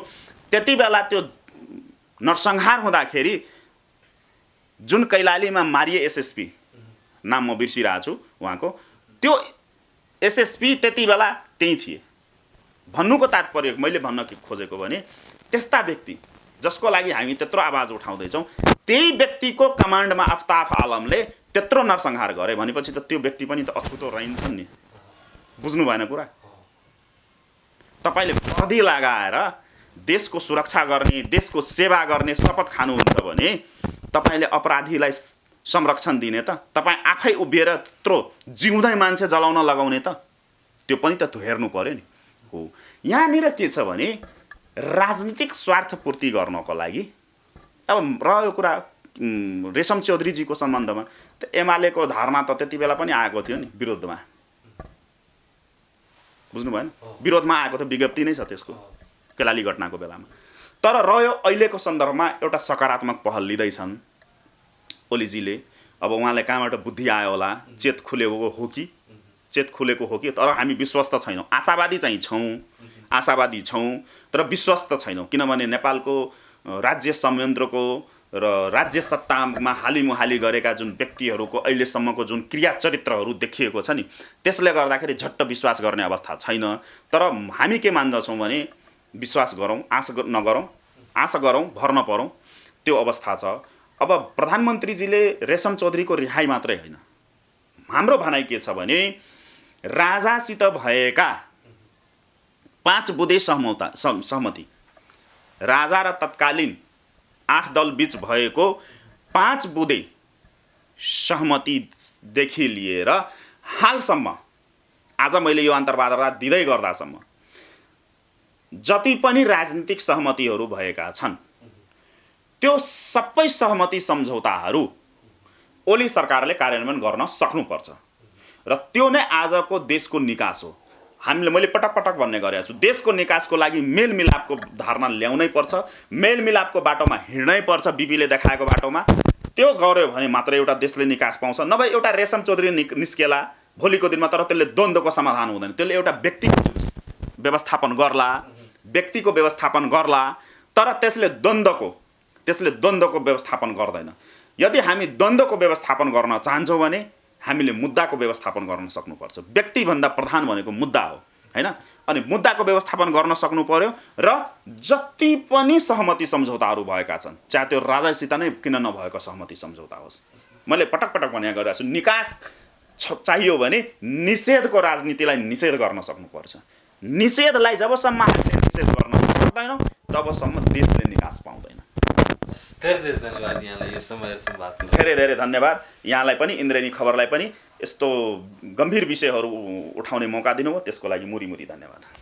[SPEAKER 1] त्यति बेला त्यो नरसंहार हुँदाखेरि जुन कैलालीमा मारिए एसएसपी, नाम म बिर्सिरहेको छु उहाँको, त्यो एसएसपी त्यति बेला त्यही थिए। भन्नुको तात्पर्य मैले भन्न खोजेको भने त्यस्ता व्यक्ति जसको लागि हामी त्यत्रो आवाज उठाउँदैछौँ, त्यही व्यक्तिको कमान्डमा आफ्ताब आलमले त्यत्रो नरसंहार गरे भनेपछि त त्यो व्यक्ति पनि त अछुतो रहन्छन् नि। बुझ्नु भएन कुरा? तपाईँले वर्दी लगाएर देशको सुरक्षा गर्ने, देशको सेवा गर्ने शपथ खानुहुन्छ भने तपाईँले अपराधीलाई संरक्षण दिने त, तपाईँ आफै उभिएर त्यत्रो जिउँदै मान्छे जलाउन लगाउने त, त्यो पनि त हेर्नु पर्यो नि। हो, यहाँनिर के छ भने राजनीतिक स्वार्थ पूर्ति गर्नको लागि अब रह्यो कुरा रेशम चौधरीजीको सम्बन्धमा त एमालेको धारणा त त्यति बेला पनि आएको थियो नि विरोधमा। बुझ्नु भएन? विरोधमा आएको त विज्ञप्ति नै छ त्यसको कैलाली घटनाको बेलामा। तर रह्यो अहिलेको सन्दर्भमा एउटा सकारात्मक पहल लिँदैछन् ओलीजीले। अब उहाँलाई कहाँबाट बुद्धि आयो होला, चेत खुलेको हो कि, तर हामी विश्वस्त छैनौँ। आशावादी चाहिँ छौँ तर विश्वस्त छैनौँ, किनभने नेपालको राज्य संयन्त्रको र राज्य सत्तामा हालिमुहाली गरेका जुन व्यक्तिहरूको अहिलेसम्मको जुन क्रिया चरित्रहरू देखिएको छ नि, त्यसले गर्दाखेरि झट्ट विश्वास गर्ने अवस्था छैन। तर हामी के मान्दछौँ भने विश्वास गरौँ, आशा गरौँ, भर नपरौँ, त्यो अवस्था छ। अब प्रधानमन्त्रीजीले रेशम चौधरीको रिहाई मात्रै होइन, हाम्रो भनाइ के छ भने राजासित भएका 5 बुँदे सहमति, राजा र तत्कालीन 8 दल बीच भएको 5 बुँदे सहमतिदेखि लिएर हालसम्म, आज मैले यो अन्तर्वार्ता दिँदै गर्दासम्म जति पनि राजनीतिक सहमतिहरू भएका छन्, त्यो सबै सहमति सम्झौताहरू ओली सरकारले कार्यान्वयन गर्न सक्नुपर्छ र त्यो नै आजको देशको निकास हो। मैले पटक पटक भन्ने गरेको छु, देशको निकासको लागि मेलमिलापको धारणा ल्याउनै पर्छ, मेलमिलापको बाटोमा हिँड्नै पर्छ, बिपीले देखाएको बाटोमा। त्यो गर्यो भने मात्र एउटा देशले निकास पाउँछ। नभए एउटा रेशम चौधरी निस्केला भोलिको दिनमा, तर त्यसले द्वन्द्वको समाधान हुँदैन। त्यसले एउटा व्यक्तिको व्यवस्थापन गर्ला, तर त्यसले द्वन्द्वको व्यवस्थापन गर्दैन। यदि हामी द्वन्द्वको व्यवस्थापन गर्न चाहन्छौँ भने हामीले मुद्दाको व्यवस्थापन गर्न सक्नुपर्छ। व्यक्तिभन्दा प्रधान भनेको मुद्दा हो, हैन? अनि मुद्दाको व्यवस्थापन गर्न सक्नु पर्यो र जति पनि सहमति सम्झौताहरू भएका छन्, चाहे त्यो राजासित नै किन नभएको सहमति सम्झौता होस्, मैले पटक पटक भने गरिरहेको छु, निकास चाहियो भने निषेधको राजनीतिलाई निषेध गर्न सक्नुपर्छ। निषेधलाई जबसम्म हामीले निषेध गर्न सक्दैनौँ तबसम्म देशले निकास पाउँदैन।
[SPEAKER 2] धेरै धन्यवाद यहाँलाई यो समय सम्वादको लागि।
[SPEAKER 1] धेरै धन्यवाद यहाँलाई पनि, इन्द्रेणी खबरलाई पनि यस्तो गम्भीर विषयहरू उठाउने मौका दिनुभयो, त्यसको लागि मुरी धन्यवाद।